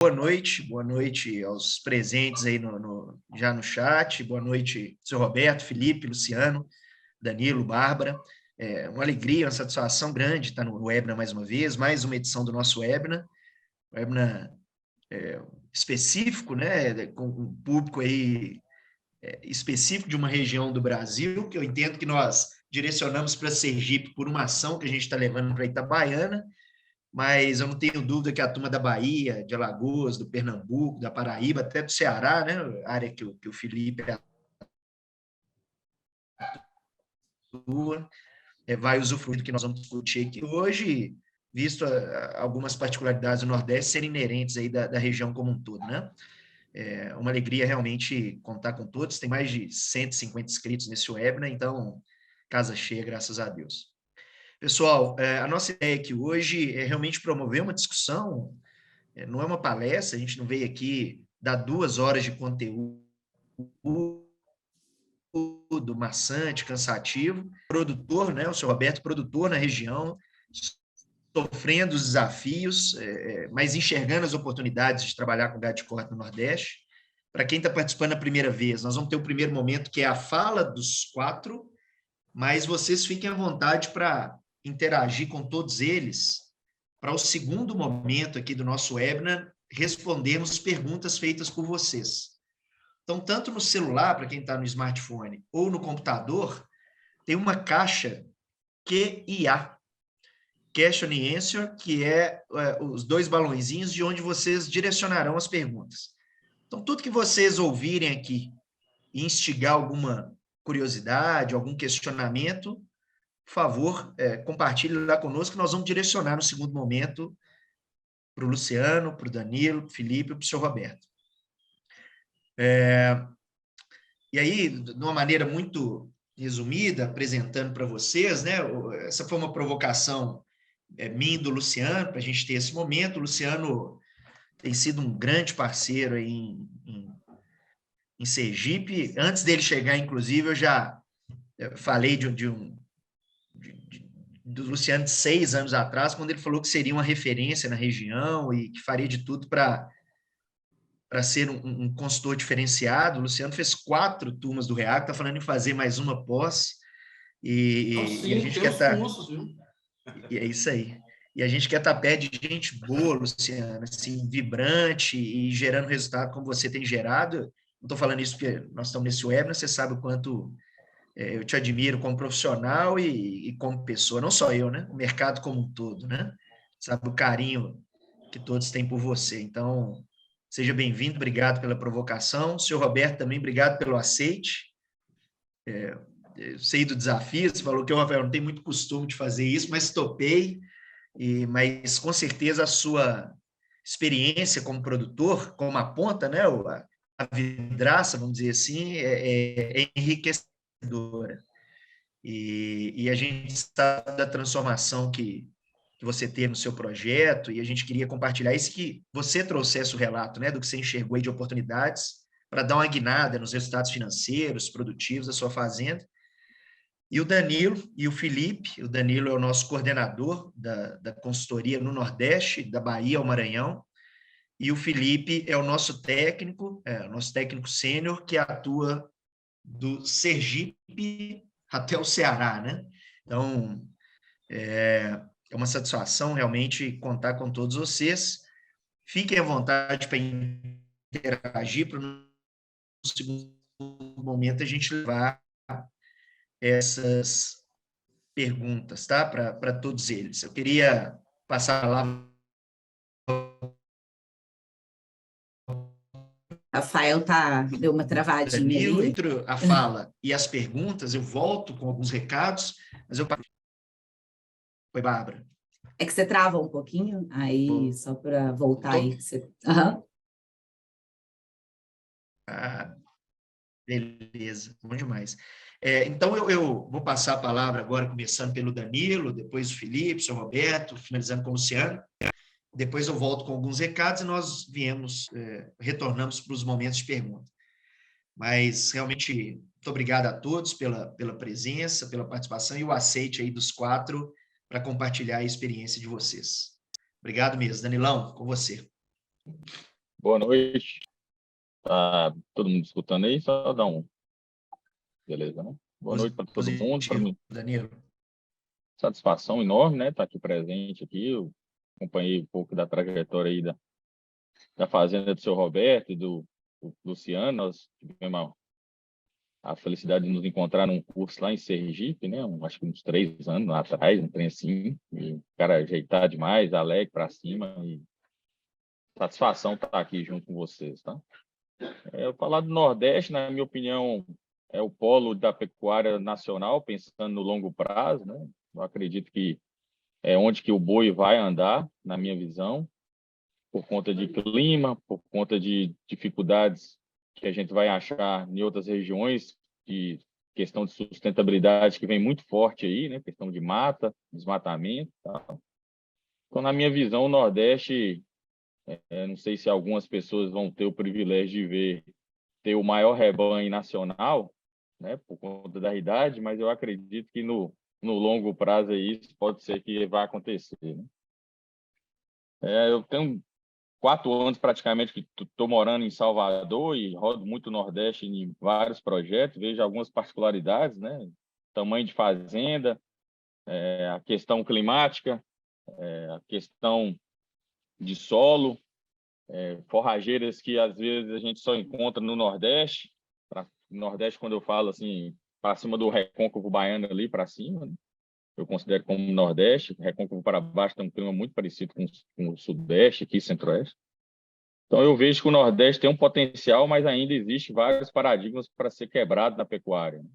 Boa noite aos presentes aí já no chat, boa noite, senhor Roberto, Felipe, Luciano, Danilo, Bárbara. É uma alegria, uma satisfação grande estar no webinar mais uma vez, mais uma edição do nosso webinar específico, né, com um público aí específico de uma região do Brasil, que eu entendo que nós direcionamos para Sergipe por uma ação que a gente está levando para Itabaiana, mas eu não tenho dúvida que a turma da Bahia, de Alagoas, do Pernambuco, da Paraíba, até do Ceará, né, área que o Felipe atua, vai usufruir do que nós vamos discutir aqui hoje, visto algumas particularidades do Nordeste serem inerentes aí da região como um todo, né? É uma alegria realmente contar com todos, tem mais de 150 inscritos nesse webinar, então, casa cheia, graças a Deus. Pessoal, a nossa ideia aqui hoje é realmente promover uma discussão, não é uma palestra, a gente não veio aqui dar 2 horas de conteúdo maçante, cansativo, produtor, né, o senhor Roberto, produtor na região, sofrendo os desafios, mas enxergando as oportunidades de trabalhar com gado de corte no Nordeste. Para quem está participando a primeira vez, nós vamos ter o primeiro momento, que é a fala dos 4, mas vocês fiquem à vontade para interagir com todos eles, para o segundo momento aqui do nosso webinar, respondermos perguntas feitas por vocês. Então, tanto no celular, para quem está no smartphone, ou no computador, tem uma caixa QIA, Question and Answer, que é os 2 balõezinhos de onde vocês direcionarão as perguntas. Então, tudo que vocês ouvirem aqui e instigar alguma curiosidade, algum questionamento, por favor, compartilhe lá conosco, que nós vamos direcionar no segundo momento para o Luciano, para o Danilo, para o Felipe e para o senhor Roberto. E aí, de uma maneira muito resumida, apresentando para vocês, né, essa foi uma provocação minha e do Luciano, para a gente ter esse momento. O Luciano tem sido um grande parceiro aí em Sergipe. Antes dele chegar, inclusive, eu já falei do Luciano de 6 anos atrás, quando ele falou que seria uma referência na região e que faria de tudo para ser um consultor diferenciado. O Luciano fez 4 turmas do REAC, está falando em fazer mais uma pós, e a gente quer estar... E é isso aí. E a gente quer estar perto de gente boa, Luciano, assim, vibrante e gerando resultado como você tem gerado. Não estou falando isso porque nós estamos nesse webinar, você sabe o quanto eu te admiro como profissional e como pessoa, não só eu, né? O mercado como um todo, né? Sabe o carinho que todos têm por você. Então, seja bem-vindo, obrigado pela provocação. O senhor Roberto também, obrigado pelo aceite. Eu sei do desafio, você falou que eu, Rafael, não tem muito costume de fazer isso, mas topei, mas com certeza a sua experiência como produtor, como aponta, né, a vidraça, vamos dizer assim, é enriquecedora. E a gente sabe da transformação que você teve no seu projeto, e a gente queria compartilhar isso, que você trouxesse o relato, né, do que você enxergou aí de oportunidades, para dar uma guinada nos resultados financeiros, produtivos da sua fazenda. E o Danilo e o Felipe, o Danilo é o nosso coordenador da consultoria no Nordeste, da Bahia ao Maranhão, e o Felipe é o nosso técnico sênior, que atua do Sergipe até o Ceará, né? Então, é uma satisfação realmente contar com todos vocês. Fiquem à vontade para interagir, para no segundo momento a gente levar essas perguntas, tá? Para todos eles. Eu queria passar a palavra. Rafael deu uma travadinha Danilo, ali. entre a fala e as perguntas, eu volto com alguns recados, mas eu... Oi, Bárbara. É que você trava um pouquinho, aí só para voltar aí. Uhum. Beleza, bom demais. Então, eu vou passar a palavra agora, começando pelo Danilo, depois o Felipe, o senhor Roberto, finalizando com o Luciano. Depois eu volto com alguns recados e nós retornamos para os momentos de pergunta. Mas, realmente, muito obrigado a todos pela presença, pela participação e o aceite aí dos 4 para compartilhar a experiência de vocês. Obrigado mesmo. Danilão, com você. Boa noite. Tá todo mundo escutando aí? Só dá um. Beleza, né? Boa noite para todo mundo. Para mim, Danilo. satisfação enorme, né? Estar aqui presente aqui. Eu acompanhei um pouco da trajetória aí da fazenda do seu Roberto e do Luciano. Nós tivemos a felicidade de nos encontrar num curso lá em Sergipe, né? Acho que uns 3 anos atrás, um trem assim. E o cara ajeitar demais, alegre para cima. E satisfação estar aqui junto com vocês, tá? Eu falar do Nordeste, na minha opinião, é o polo da pecuária nacional, pensando no longo prazo, né? Eu acredito que é onde que o boi vai andar, na minha visão, por conta de clima, por conta de dificuldades que a gente vai achar em outras regiões, de questão de sustentabilidade que vem muito forte aí, né? Questão de mata, desmatamento, tá? Então, na minha visão, o Nordeste, não sei se algumas pessoas vão ter o privilégio de ter o maior rebanho nacional, né, por conta da idade, mas eu acredito que no longo prazo aí isso pode ser que vai acontecer, né? Eu tenho 4 anos praticamente que estou morando em Salvador e rodo muito o Nordeste em vários projetos, vejo algumas particularidades, né? Tamanho de fazenda, a questão climática, a questão de solo, forrageiras que às vezes a gente só encontra no Nordeste. Nordeste, quando eu falo assim, para cima do Recôncavo Baiano ali para cima, né? Eu considero como Nordeste. Recôncavo para baixo tem um clima muito parecido com o Sudeste, aqui Centro-Oeste. Então eu vejo que o Nordeste tem um potencial, mas ainda existe vários paradigmas para ser quebrado na pecuária, né?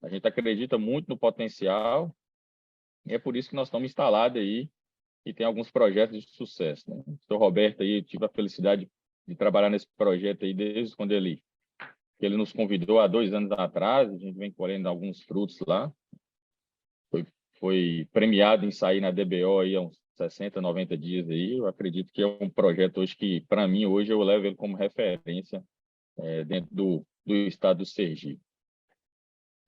A gente acredita muito no potencial e é por isso que nós estamos instalados aí e tem alguns projetos de sucesso, né? O Sr. Roberto aí, eu tive a felicidade de trabalhar nesse projeto aí desde quando ele nos convidou há 2 anos atrás. A gente vem colhendo alguns frutos lá. Foi premiado em sair na DBO aí há uns 60, 90 dias aí. Eu acredito que é um projeto hoje que, para mim, hoje eu levo ele como referência dentro do estado do Sergipe.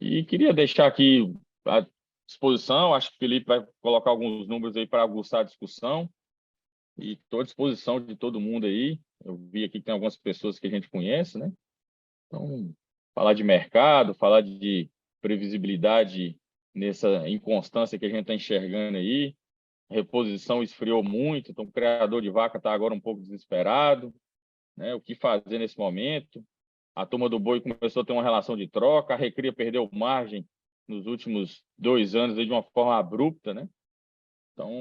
E queria deixar aqui à disposição, acho que o Felipe vai colocar alguns números aí para aguçar a discussão, e estou à disposição de todo mundo aí. Eu vi aqui que tem algumas pessoas que a gente conhece, né? Então, falar de mercado, falar de previsibilidade nessa inconstância que a gente está enxergando aí. A reposição esfriou muito, então o criador de vaca está agora um pouco desesperado, né? O que fazer nesse momento? A turma do boi começou a ter uma relação de troca, a recria perdeu margem nos últimos 2 anos aí de uma forma abrupta, né? Então,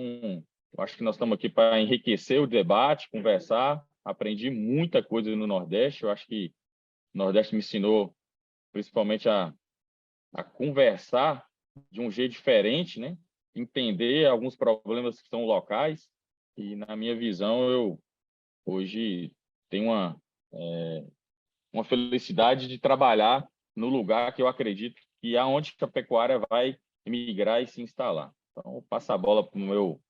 eu acho que nós estamos aqui para enriquecer o debate, conversar. Aprendi muita coisa no Nordeste. Eu acho que o Nordeste me ensinou principalmente a conversar de um jeito diferente, né? Entender alguns problemas que são locais. E, na minha visão, eu hoje tenho uma felicidade de trabalhar no lugar que eu acredito que é onde a pecuária vai migrar e se instalar. Então, eu passo a bola para o meu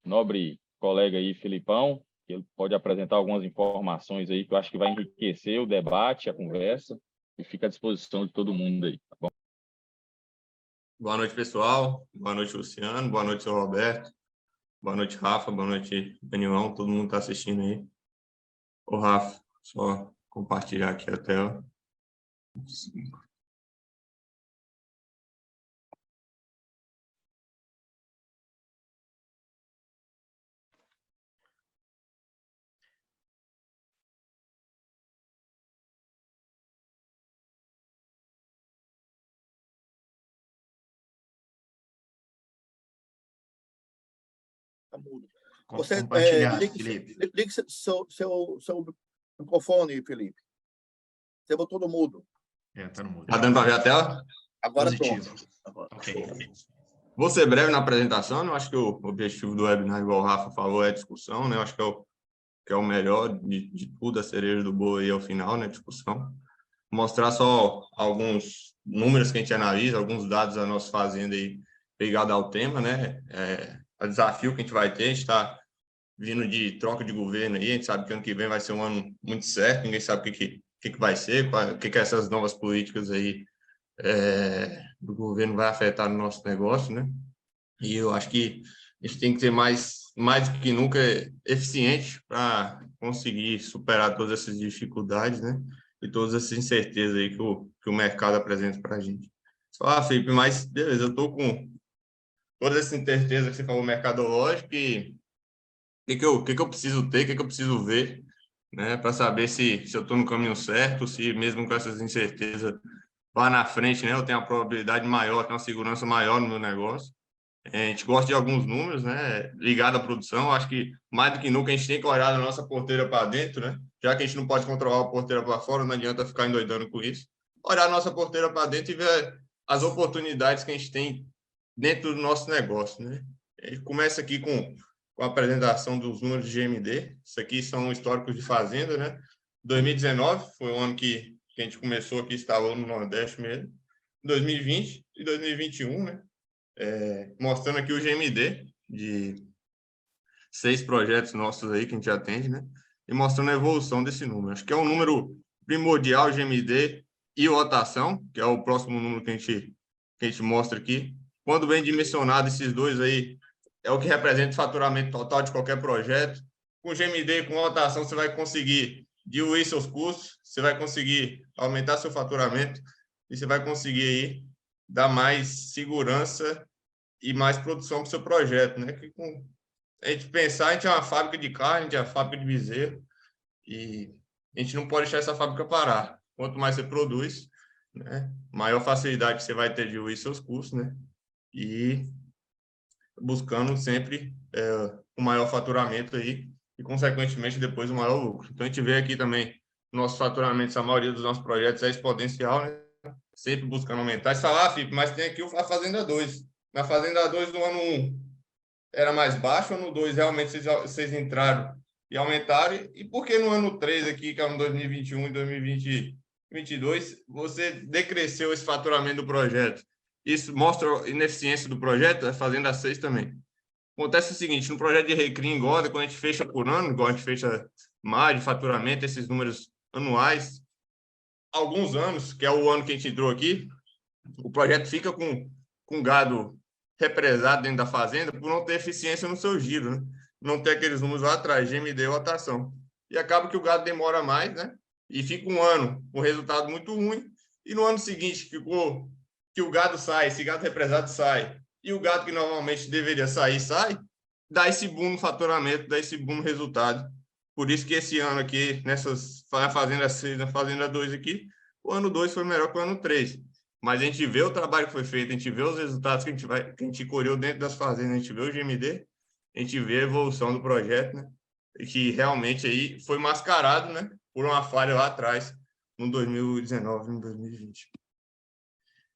nobre colega aí, Filipão, que ele pode apresentar algumas informações aí que eu acho que vai enriquecer o debate, a conversa, e fica à disposição de todo mundo aí, tá bom? Boa noite, pessoal. Boa noite, Luciano. Boa noite, seu Roberto. Boa noite, Rafa. Boa noite, Danielão. Todo mundo está assistindo aí. Ô, Rafa, só compartilhar aqui a tela. Você Compartilhar, Felipe. ligue seu microfone, Felipe. Você botou no mudo. Tá no mudo. Tá dando para ver a tela? Agora Positivo. pronto. Ok. Vou ser breve na apresentação. Eu acho que o objetivo do webinar, igual o Rafa falou, é discussão, né? Eu acho que é o melhor de tudo, a cereja do bolo aí ao final, né? Discussão. Mostrar só alguns números que a gente analisa, alguns dados da nossa fazenda aí, ligado ao tema, né? O desafio que a gente vai ter, a gente está vindo de troca de governo aí, a gente sabe que ano que vem vai ser um ano muito certo, ninguém sabe o que vai ser, o que essas novas políticas aí do governo vai afetar no nosso negócio, né? E eu acho que a gente tem que ser mais do que nunca eficiente para conseguir superar todas essas dificuldades, né? E todas essas incertezas aí que o mercado apresenta para a gente. Ah, Felipe, mas beleza, eu estou com toda essa incerteza que você falou mercadológica e o que eu preciso ter, o que eu preciso ver, né? Para saber se eu estou no caminho certo, se mesmo com essas incertezas lá na frente, né? Eu tenho uma probabilidade maior, tenho uma segurança maior no meu negócio. A gente gosta de alguns números, né? Ligado à produção, acho que mais do que nunca a gente tem que olhar na nossa porteira para dentro, né? Já que a gente não pode controlar a porteira para fora, não adianta ficar endoidando com isso. Olhar a nossa porteira para dentro e ver as oportunidades que a gente tem dentro do nosso negócio, né? A gente começa aqui com a apresentação dos números de GMD. Isso aqui são históricos de fazenda, né? 2019 foi o ano que a gente começou aqui, estava no Nordeste mesmo. 2020 e 2021, né? Mostrando aqui o GMD de 6 projetos nossos aí que a gente atende, né? E mostrando a evolução desse número. Acho que é um número primordial, GMD e rotação, que é o próximo número que a gente mostra aqui. Quando bem dimensionado, esses dois aí é o que representa o faturamento total de qualquer projeto. Com GMD, com rotação, você vai conseguir diluir seus custos, você vai conseguir aumentar seu faturamento e você vai conseguir aí dar mais segurança e mais produção para o seu projeto, né? Que com a gente pensar, a gente é uma fábrica de carne, a gente é uma fábrica de bezerro e a gente não pode deixar essa fábrica parar. Quanto mais você produz, né, maior facilidade você vai ter de diluir seus custos, né? E buscando sempre o maior faturamento aí e, consequentemente, depois o maior lucro. Então, a gente vê aqui também nossos faturamentos, a maioria dos nossos projetos é exponencial, né? Sempre buscando aumentar. Você fala, Felipe, mas tem aqui a Fazenda 2. Na Fazenda 2 do ano 1 era mais baixo, no ano 2 realmente vocês entraram e aumentaram. E por que no ano 3 aqui, que é no 2021 e 2022, você decresceu esse faturamento do projeto? Isso mostra a ineficiência do projeto, a Fazenda 6 também. Acontece o seguinte, no projeto de recria engorda, quando a gente fecha por ano, igual a gente fecha margem, faturamento, esses números anuais, alguns anos, que é o ano que a gente entrou aqui, o projeto fica com gado represado dentro da fazenda por não ter eficiência no seu giro, né? Não ter aqueles números lá atrás, GMD ou rotação. E acaba que o gado demora mais, né? E fica um ano com resultado muito ruim. E no ano seguinte, ficou que o gado sai, esse gado represado sai, e o gado que normalmente deveria sair, sai, dá esse boom no faturamento, dá esse boom no resultado. Por isso que esse ano aqui, na Fazenda 6, na Fazenda 2 aqui, o ano 2 foi melhor que o ano 3. Mas a gente vê o trabalho que foi feito, a gente vê os resultados que a gente colheu dentro das fazendas, a gente vê o GMD, a gente vê a evolução do projeto, né? E que realmente aí foi mascarado, né? Por uma falha lá atrás, no 2019, no 2020.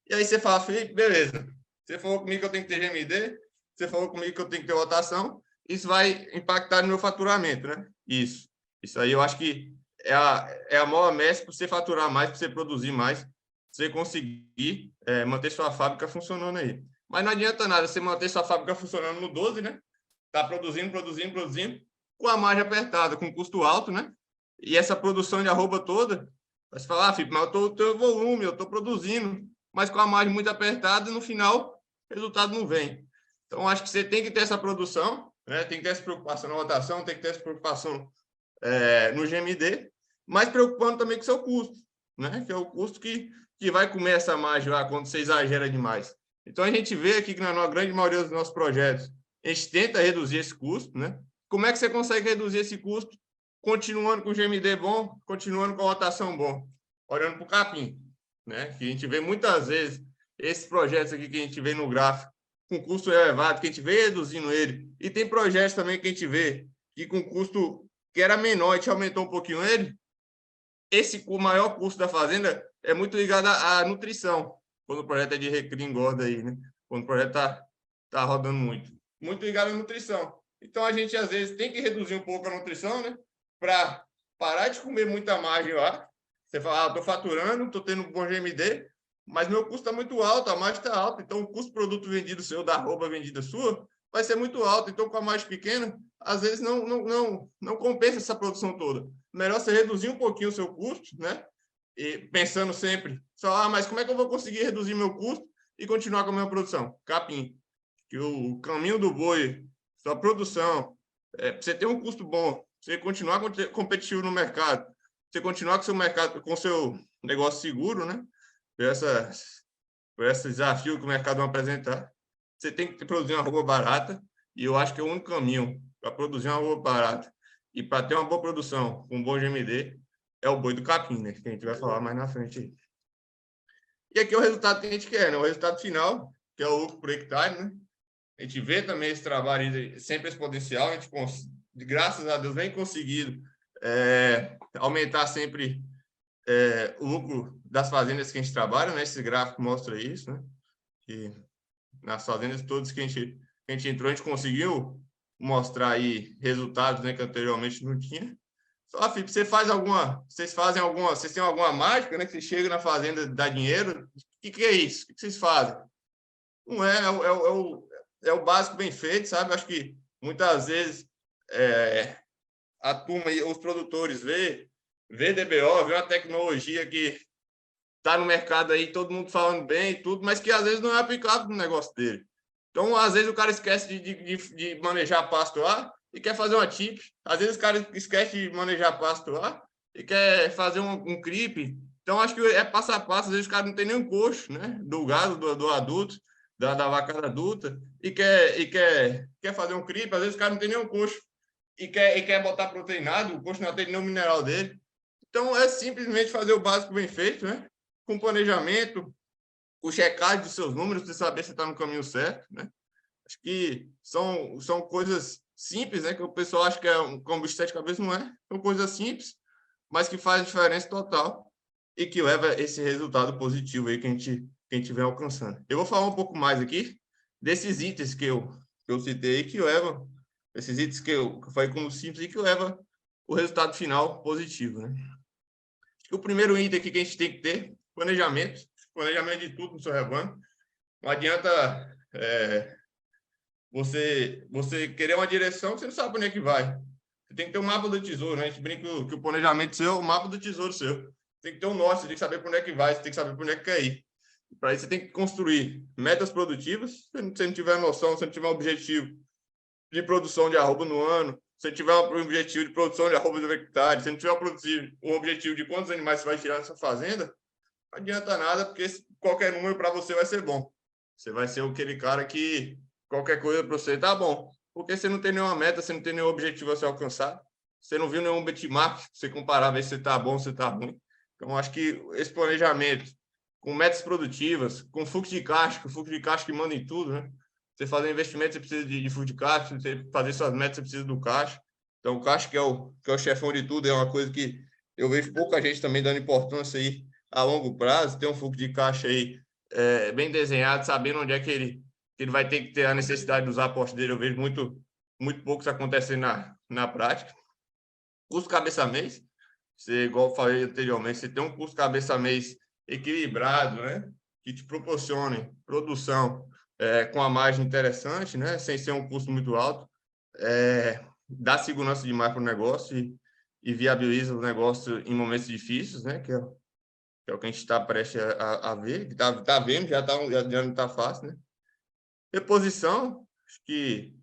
E aí você fala, Felipe, beleza. Você falou comigo que eu tenho que ter GMD, você falou comigo que eu tenho que ter rotação, isso vai impactar no meu faturamento, né? Isso aí eu acho que é a maior mestre para você faturar mais, para você produzir mais, você conseguir manter sua fábrica funcionando aí. Mas não adianta nada você manter sua fábrica funcionando no 12, né? Tá produzindo, com a margem apertada, com custo alto, né? E essa produção de arroba toda, você fala, Felipe, mas eu tenho volume, eu estou produzindo, mas com a margem muito apertada, no final, o resultado não vem. Então, acho que você tem que ter essa produção, né? Tem que ter essa preocupação na rotação, tem que ter essa preocupação no GMD, mas preocupando também com o seu custo, né? Que é o custo que vai comer essa margem lá quando você exagera demais. Então, a gente vê aqui que na grande maioria dos nossos projetos, a gente tenta reduzir esse custo, né? Como é que você consegue reduzir esse custo? Continuando com o GMD bom, continuando com a rotação bom, olhando para o capim, né? Que a gente vê muitas vezes esses projetos aqui que a gente vê no gráfico com custo elevado, que a gente vê reduzindo ele, e tem projetos também que a gente vê que com custo que era menor, a gente aumentou um pouquinho ele. O maior custo da fazenda é muito ligado à nutrição, quando o projeto é de recria engorda aí, né? Quando o projeto tá rodando muito ligado à nutrição. Então, a gente, às vezes, tem que reduzir um pouco a nutrição, né? Para parar de comer muita margem lá. Você fala, estou faturando, estou tendo um bom GMD, mas meu custo está muito alto, a margem está alta. Então, o custo do produto vendido seu, da arroba vendida sua, vai ser muito alto. Então, com a margem pequena, às vezes não compensa essa produção toda. Melhor você reduzir um pouquinho o seu custo, né? E pensando sempre, mas como é que eu vou conseguir reduzir meu custo e continuar com a minha produção? Capim. Que o caminho do boi, sua produção, para você ter um custo bom, você continuar competitivo no mercado, você continuar com seu mercado, com seu negócio seguro, né? Por esse desafio que o mercado vai apresentar, você tem que produzir uma roupa barata, e eu acho que é o único caminho para produzir uma roupa barata e para ter uma boa produção com um bom GMD é o boi do capim, né? Que a gente vai falar mais na frente. E aqui é o resultado que a gente quer, né? O resultado final, que é o lucro por hectare, né? A gente vê também esse trabalho sempre exponencial, a gente, graças a Deus, vem conseguindo aumentar sempre o lucro das fazendas que a gente trabalha, né? Esse gráfico mostra isso, né? Que nas fazendas todas que a gente entrou, a gente conseguiu mostrar aí resultados, né, que anteriormente não tinha. Só, Felipe, vocês têm alguma mágica, né, que você chega na fazenda, dá dinheiro? O que é isso? O que vocês fazem? Não é o básico bem feito, sabe? Acho que muitas vezes a turma e os produtores vê DBO, vê uma tecnologia que está no mercado aí, todo mundo falando bem e tudo, mas que às vezes não é aplicado no negócio dele. Então, às vezes, o cara esquece de manejar pasto lá e quer fazer uma tip. Às vezes, o cara esquece de manejar pasto lá e quer fazer um creep. Então, acho que é passo a passo. Às vezes, o cara não tem nem um coxo, né? Do gado, do adulto, da vaca adulta, e quer fazer um creep. Às vezes, o cara não tem nem um coxo e quer botar proteinado, o coxo não tem nenhum mineral dele. Então, é simplesmente fazer o básico bem feito, né? Com planejamento, o checagem dos seus números, para saber se está no caminho certo, né? Acho que são coisas simples, né? Que o pessoal acha que é um bicho de 7 cabeças, não é? São coisas simples, mas que fazem diferença total e que leva esse resultado positivo aí que a gente vem alcançando. Eu vou falar um pouco mais aqui desses itens que eu citei, que levam, esses itens que eu falei como simples e que leva o resultado final positivo, né? Acho que o primeiro item aqui que a gente tem que ter, planejamento de tudo no seu rebanho. Não adianta você querer uma direção que você não sabe para onde é que vai. Você tem que ter um mapa do tesouro, né? A gente brinca que o planejamento seu é o mapa do tesouro seu. Tem que ter um norte, você tem que saber para onde é que vai, você tem que saber para onde é que quer ir. Para isso, você tem que construir metas produtivas. Se você não tiver noção, se você não tiver um objetivo de produção de arroba no ano, se você tiver um objetivo de produção de arroba do hectare, se você não tiver um objetivo de quantos animais você vai tirar nessa fazenda, não adianta nada, porque qualquer número para você vai ser bom. Você vai ser aquele cara que qualquer coisa para você tá bom. Porque você não tem nenhuma meta, você não tem nenhum objetivo a ser alcançado. Você não viu nenhum benchmark para você comparar, ver se você está bom, se você está ruim. Então, acho que esse planejamento, com metas produtivas, com fluxo de caixa, que manda em tudo, né? Você fazer investimento, você precisa de fluxo de caixa, você fazer suas metas, você precisa do caixa. Então, o caixa, que é o chefão de tudo, é uma coisa que eu vejo pouca gente também dando importância aí a longo prazo, ter um fluxo de caixa aí bem desenhado, sabendo onde é que ele vai ter que ter a necessidade de usar a aposta dele. Eu vejo muito pouco isso acontecendo na prática. Custo cabeça-mês, você, igual eu falei anteriormente, você tem um custo cabeça-mês equilibrado, né? Que te proporcione produção com a margem interessante, né? Sem ser um custo muito alto, dá segurança demais para o negócio e viabiliza o negócio em momentos difíceis, né? Que é o que a gente está prestes a ver, que está vendo, já não está fácil, né? Reposição, acho que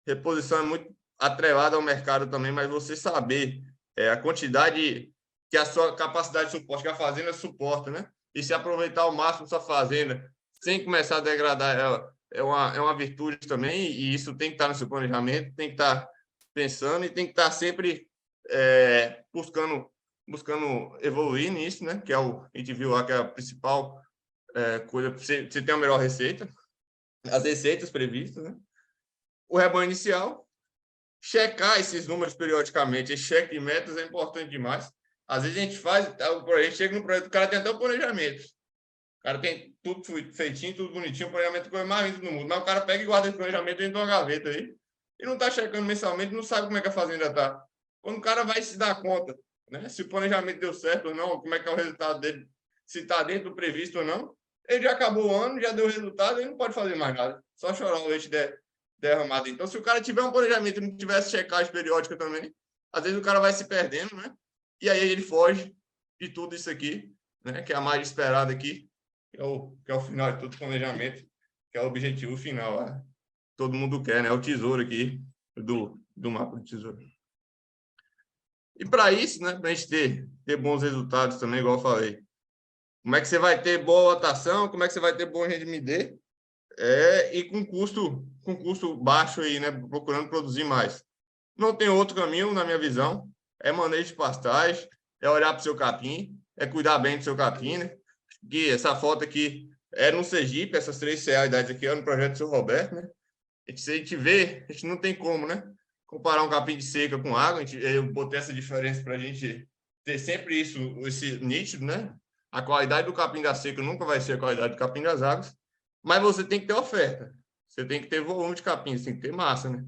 reposição é muito atrelada ao mercado também, mas você saber a quantidade que a sua capacidade de suporte, que a fazenda suporta, né? E se aproveitar ao máximo sua fazenda, sem começar a degradar ela, é uma virtude também, e isso tem que estar no seu planejamento, tem que estar pensando e tem que estar sempre buscando evoluir nisso, né? Que a gente viu lá que é a principal coisa, você ter uma melhor receita, as receitas previstas, né? O rebanho inicial, checar esses números periodicamente, esse cheque de metas é importante demais. Às vezes a gente chega no projeto, o cara tem até o planejamento. O cara tem tudo feitinho, tudo bonitinho, o planejamento é a coisa mais linda do mundo. Mas o cara pega e guarda esse planejamento dentro de uma gaveta aí e não está checando mensalmente, não sabe como é que a fazenda está. Quando o cara vai se dar conta, né, se o planejamento deu certo ou não, como é que é o resultado dele, se está dentro do previsto ou não, ele já acabou o ano, já deu resultado, ele não pode fazer mais nada. Só chorar o leite derramado. Então, se o cara tiver um planejamento e não tivesse checagem periódica também, às vezes o cara vai se perdendo, né? E aí ele foge de tudo isso aqui, né? Que é a mais esperada aqui, que é o final de todo planejamento, que é o objetivo final. Todo mundo quer, né? O tesouro aqui do mapa do tesouro. E para isso, né, para a gente ter bons resultados também, igual eu falei, como é que você vai ter boa rotação, como é que você vai ter bom rendimento, e com custo baixo aí, né, procurando produzir mais. Não tem outro caminho, na minha visão, é manejo de pastagem, é olhar para o seu capim, é cuidar bem do seu capim, né? Que essa foto aqui é no Sergipe, essas 3 realidades aqui é no projeto do seu Roberto, né? Se a gente vê, a gente não tem como, né? Comparar um capim de seca com água, eu botei essa diferença para a gente ter sempre esse nítido, né? A qualidade do capim da seca nunca vai ser a qualidade do capim das águas, mas você tem que ter oferta, você tem que ter volume de capim, você tem que ter massa, né?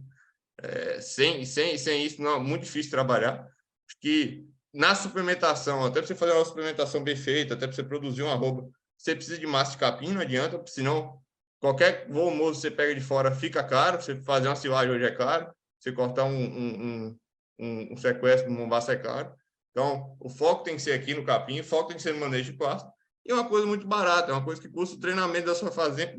Sem isso, não, é muito difícil trabalhar, porque na suplementação, até para você fazer uma suplementação bem feita, até para você produzir uma arroba, você precisa de massa de capim, não adianta, porque senão qualquer volumoso você pega de fora fica caro, você fazer uma silagem hoje é caro, você cortar um sequestro no mombaço é caro. Então, o foco tem que ser aqui no capim, o foco tem que ser no manejo de pasto, e é uma coisa muito barata, é uma coisa que custa o treinamento da sua fazenda,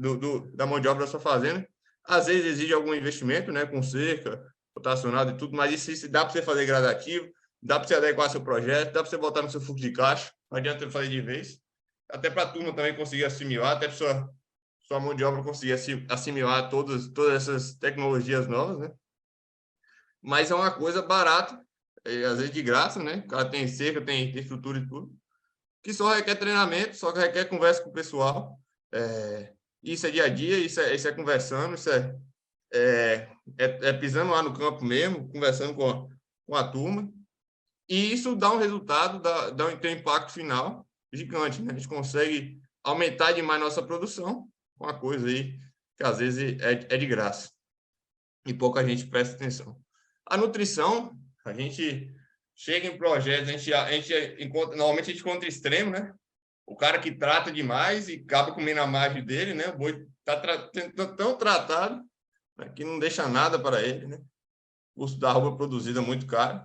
da mão de obra da sua fazenda. Às vezes exige algum investimento, né, com cerca, rotacionado e tudo, mas isso dá para você fazer gradativo, dá para você adequar seu projeto, dá para você botar no seu fluxo de caixa, não adianta fazer de vez, até para a turma também conseguir assimilar, até para sua mão de obra conseguir assimilar todas essas tecnologias novas, né? Mas é uma coisa barata, às vezes de graça, né? O cara tem cerca, tem estrutura e tudo, que só requer treinamento, só requer conversa com o pessoal. Isso é dia a dia, isso é conversando, isso é pisando lá no campo mesmo, conversando com a turma. E isso dá um resultado, dá um impacto final gigante, né? A gente consegue aumentar demais nossa produção, uma coisa aí que às vezes é de graça e pouca gente presta atenção. A nutrição, a gente chega em projetos, a gente encontra, normalmente a gente encontra extremo, né? O cara que trata demais e acaba comendo a margem dele, né? O boi está tão tratado, né, que não deixa nada para ele, né? O custo da roupa produzida é muito caro.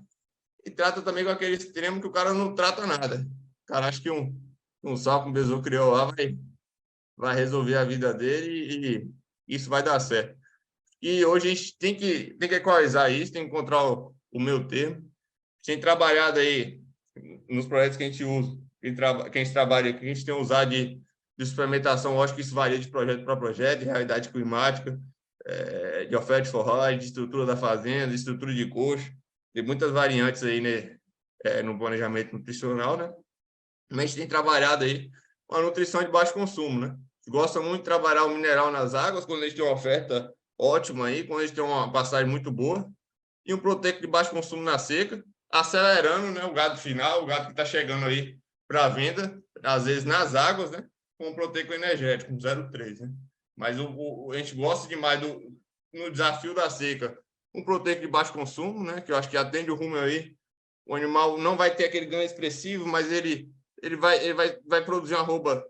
E trata também com aquele extremo que o cara não trata nada. O cara acha que um sal com besouro criou lá vai resolver a vida dele e isso vai dar certo. E hoje a gente tem que equalizar isso, tem que encontrar o meu termo. A gente tem trabalhado aí nos projetos que a gente usa, que a gente trabalha, que a gente tem usado de suplementação, lógico que isso varia de projeto para projeto, de realidade climática, de oferta de forragem, de estrutura da fazenda, de estrutura de coxo, tem muitas variantes aí, né, no planejamento nutricional, né? Mas a gente tem trabalhado aí com a nutrição de baixo consumo, né? A gente gosta muito de trabalhar o mineral nas águas, quando a gente tem uma oferta ótima aí, quando a gente tem uma passagem muito boa, e um proteico de baixo consumo na seca, acelerando, né, o gado final, o gado que está chegando aí para a venda, às vezes nas águas, né, com um proteico energético, 0,3, né? Mas a gente gosta demais no desafio da seca, um proteico de baixo consumo, né, que eu acho que atende o rumo aí. O animal não vai ter aquele ganho expressivo, mas ele vai produzir uma arroba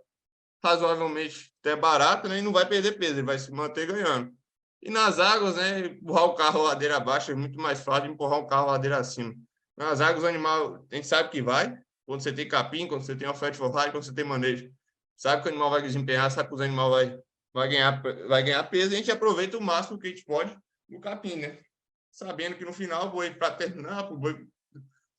razoavelmente até barata, né, e não vai perder peso, ele vai se manter ganhando. E nas águas, né, empurrar o carro ladeira abaixo é muito mais fácil de empurrar o carro ladeira acima. Nas águas, o animal, a gente sabe que vai, quando você tem capim, quando você tem oferta de forragem, quando você tem manejo. Sabe que o animal vai desempenhar, sabe que o animal vai ganhar peso, e a gente aproveita o máximo que a gente pode no capim, né? Sabendo que no final, o boi, para terminar, para o boi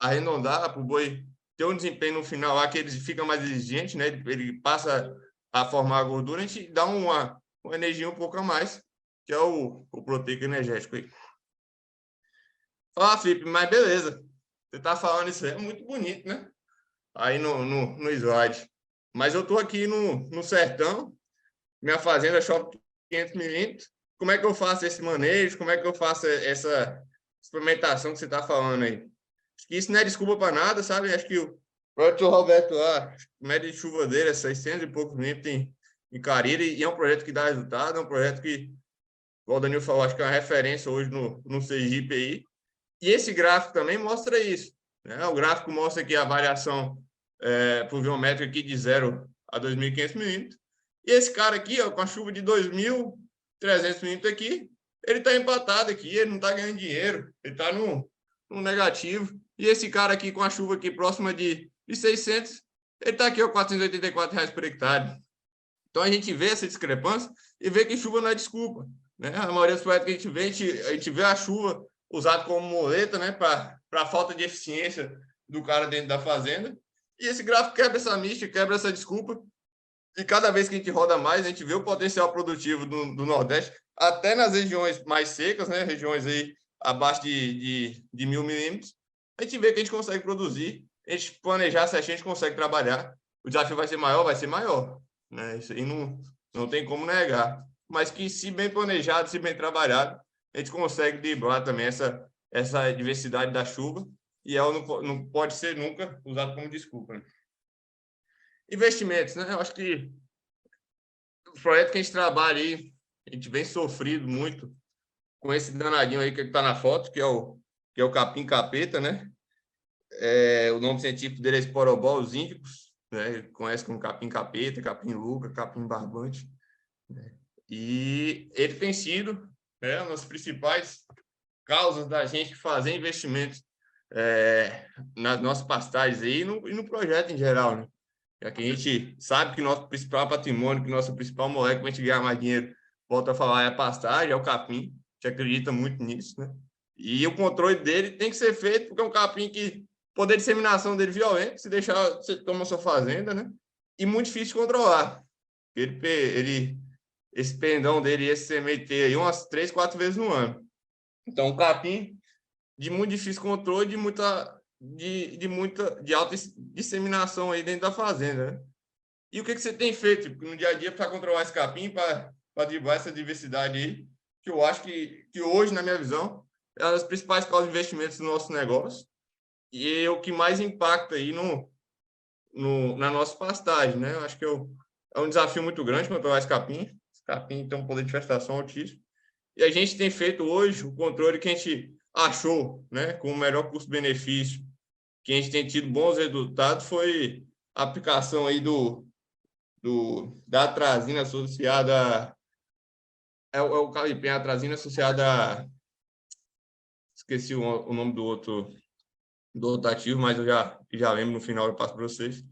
arredondar, para o boi ter um desempenho no final lá, que ele fica mais exigente, né? Ele passa a formar a gordura, a gente dá uma energia um pouco a mais, que é o proteico energético aí. Fala, Felipe, mas beleza. Você tá falando isso aí, é muito bonito, né? Aí no slide. Mas eu tô aqui no sertão, minha fazenda chove 500 milímetros. Como é que eu faço esse manejo? Como é que eu faço essa experimentação que você tá falando aí? Acho que isso não é desculpa para nada, sabe? Acho que o próprio Roberto lá, a média de chuva dele é 600 e poucos milímetros em Cariri, e é um projeto que dá resultado, é um projeto que, igual o Danilo falou, acho que é uma referência hoje no Sergipe aí. E esse gráfico também mostra isso, né? O gráfico mostra aqui a variação pluviométrica aqui de 0 a 2.500 milímetros. E esse cara aqui, ó, com a chuva de 2.300 milímetros aqui, ele está empatado aqui, ele não está ganhando dinheiro, ele está no negativo. E esse cara aqui com a chuva aqui próxima de 600, ele está aqui, ó, R$484 por hectare. Então a gente vê essa discrepância e vê que chuva não é desculpa, né? A maioria dos projetos que a gente vê a chuva usado como muleta, né, para a falta de eficiência do cara dentro da fazenda. E esse gráfico quebra essa mística, quebra essa desculpa. E cada vez que a gente roda mais, a gente vê o potencial produtivo do Nordeste, até nas regiões mais secas, né, regiões aí abaixo de 1.000 milímetros, a gente vê que a gente consegue produzir, a gente planejar, se a gente consegue trabalhar. O desafio vai ser maior, né? Isso aí não tem como negar. Mas que, se bem planejado, se bem trabalhado, a gente consegue driblar também essa diversidade da chuva, e ela não pode ser nunca usada como desculpa, né? Investimentos, né? Eu acho que o projeto que a gente trabalha aí, a gente vem sofrido muito com esse danadinho aí que está na foto, que é o capim-capeta, né? O nome científico dele é Sporobol índicos, né? Conhece como capim-capeta, capim-luga, capim-barbante, né? E ele tem sido, né, uma das principais causas da gente fazer investimentos nas nossas pastagens aí e no projeto em geral, né? Já que a gente sabe que nosso principal patrimônio, que nossa principal moeda que a gente ganhar mais dinheiro, volta a falar, é a pastagem, é o capim. A gente acredita muito nisso, né? E o controle dele tem que ser feito, porque é um capim que o poder de disseminação dele é violento, se deixar, você toma a sua fazenda, né? E muito difícil de controlar. Esse pendão dele ia se semeter aí umas 3, 4 vezes no ano. Então, um capim de muito difícil controle, de alta disseminação aí dentro da fazenda, né? E o que você tem feito no dia a dia para controlar esse capim, para driblar essa diversidade aí, que eu acho que hoje, na minha visão, é uma das principais causas de investimentos do nosso negócio e é o que mais impacta aí na nossa pastagem, né? Eu acho que é um desafio muito grande controlar esse capim. Esse capim tem um poder de infestação altíssimo. E a gente tem feito hoje o controle que a gente achou, né, com o melhor custo-benefício, que a gente tem tido bons resultados, foi a aplicação aí da atrazina associada o calipim, a atrazina associada esqueci o nome do outro ativo, mas eu já lembro, no final eu passo para vocês.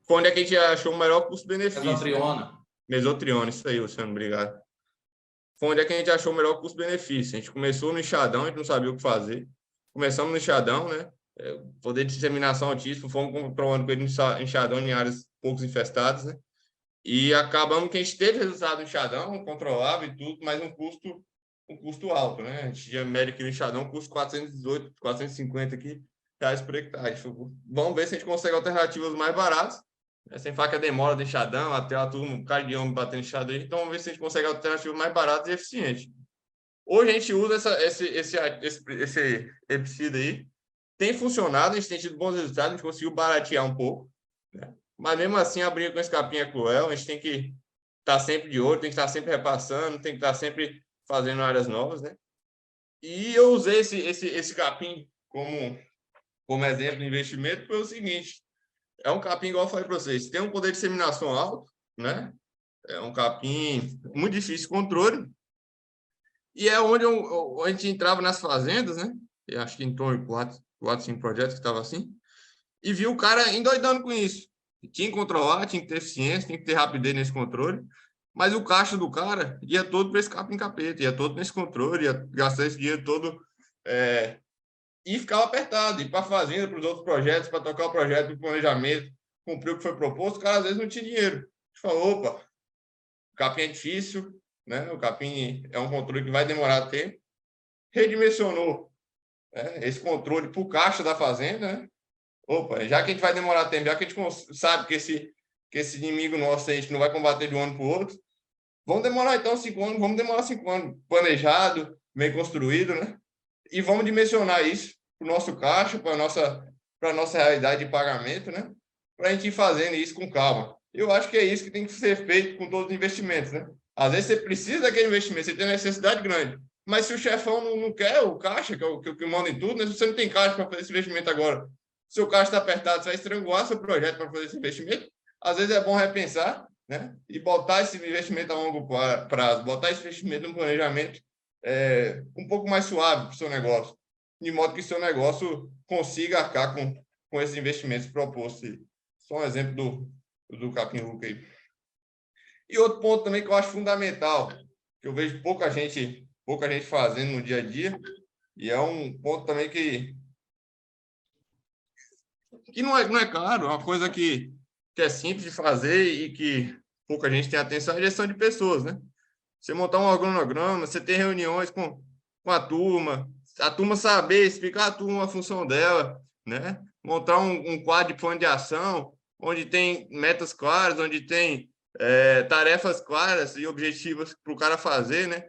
Foi onde é que a gente achou o melhor custo-benefício. Mesotriona. Né? Mesotriona, isso aí, Luciano, obrigado. Foi onde é que a gente achou o melhor custo-benefício. A gente começou no enxadão, a gente não sabia o que fazer. Começamos no enxadão, né? Poder de disseminação altíssimo, fomos controlando com ele no enxadão em áreas poucos infestadas, né? E acabamos que a gente teve resultado no enxadão, controlável e tudo, mas um custo alto, né? A gente tinha médio aqui no enxadão, custo 418, 450 aqui, reais por hectare. Vamos ver se a gente consegue alternativas mais baratas, né? Sem falar que a demora do enxadão, até a turma, um cara de homem batendo enxadão, então vamos ver se a gente consegue alternativas mais baratas e eficientes. Hoje a gente usa esse herbicida aí, tem funcionado, a gente tem tido bons resultados, a gente conseguiu baratear um pouco, né? Mas mesmo assim, a briga com esse capim é cruel, a gente tem que estar sempre de olho, tem que estar sempre repassando, tem que estar sempre fazendo áreas novas, né? E eu usei esse capim como exemplo de investimento pelo seguinte: é um capim, igual eu falei para vocês, tem um poder de disseminação alto, né? É um capim muito difícil de controle, e é onde a gente entrava nas fazendas, né? Eu acho que em torno de 4, 5 projetos que estava assim, e viu o cara endoidando com isso. Tinha que controlar, tinha que ter eficiência, tinha que ter rapidez nesse controle, mas o caixa do cara ia todo para esse capim-capeta, ia todo nesse controle, ia gastar esse dinheiro todo e ficava apertado. Ir para a fazenda, para os outros projetos, para tocar o projeto do planejamento, cumprir o que foi proposto, o cara às vezes não tinha dinheiro. A gente falou, opa, o capim é difícil, né? O capim é um controle que vai demorar tempo. Redimensionou, né, esse controle para o caixa da fazenda, né? Opa, já que a gente vai demorar tempo, já que a gente sabe que esse inimigo nosso a gente não vai combater de um ano para o outro, vamos demorar então 5 anos, vamos demorar 5 anos, planejado, bem construído, né? E vamos dimensionar isso para o nosso caixa, para a nossa realidade de pagamento, né? Para a gente ir fazendo isso com calma. Eu acho que é isso que tem que ser feito com todos os investimentos, né? Às vezes você precisa daquele investimento, você tem necessidade grande, mas se o chefão não quer o caixa, que é o que manda em tudo, né? Se você não tem caixa para fazer esse investimento agora, seu caixa está apertado, você vai estrangular seu projeto para fazer esse investimento. Às vezes é bom repensar, né? E botar esse investimento a longo prazo, botar esse investimento no planejamento um pouco mais suave para o seu negócio, de modo que o seu negócio consiga arcar com esses investimentos propostos. Só um exemplo do capim-luca aí. E outro ponto também que eu acho fundamental, que eu vejo pouca gente fazendo no dia a dia, E é um ponto também que não é caro, é uma coisa que é simples de fazer e que pouca gente tem atenção, é a gestão de pessoas, né? Você montar um organograma, você ter reuniões com a turma saber explicar a turma a função dela, né? Montar um quadro de plano de ação, onde tem metas claras, onde tem tarefas claras e objetivos para o cara fazer, né?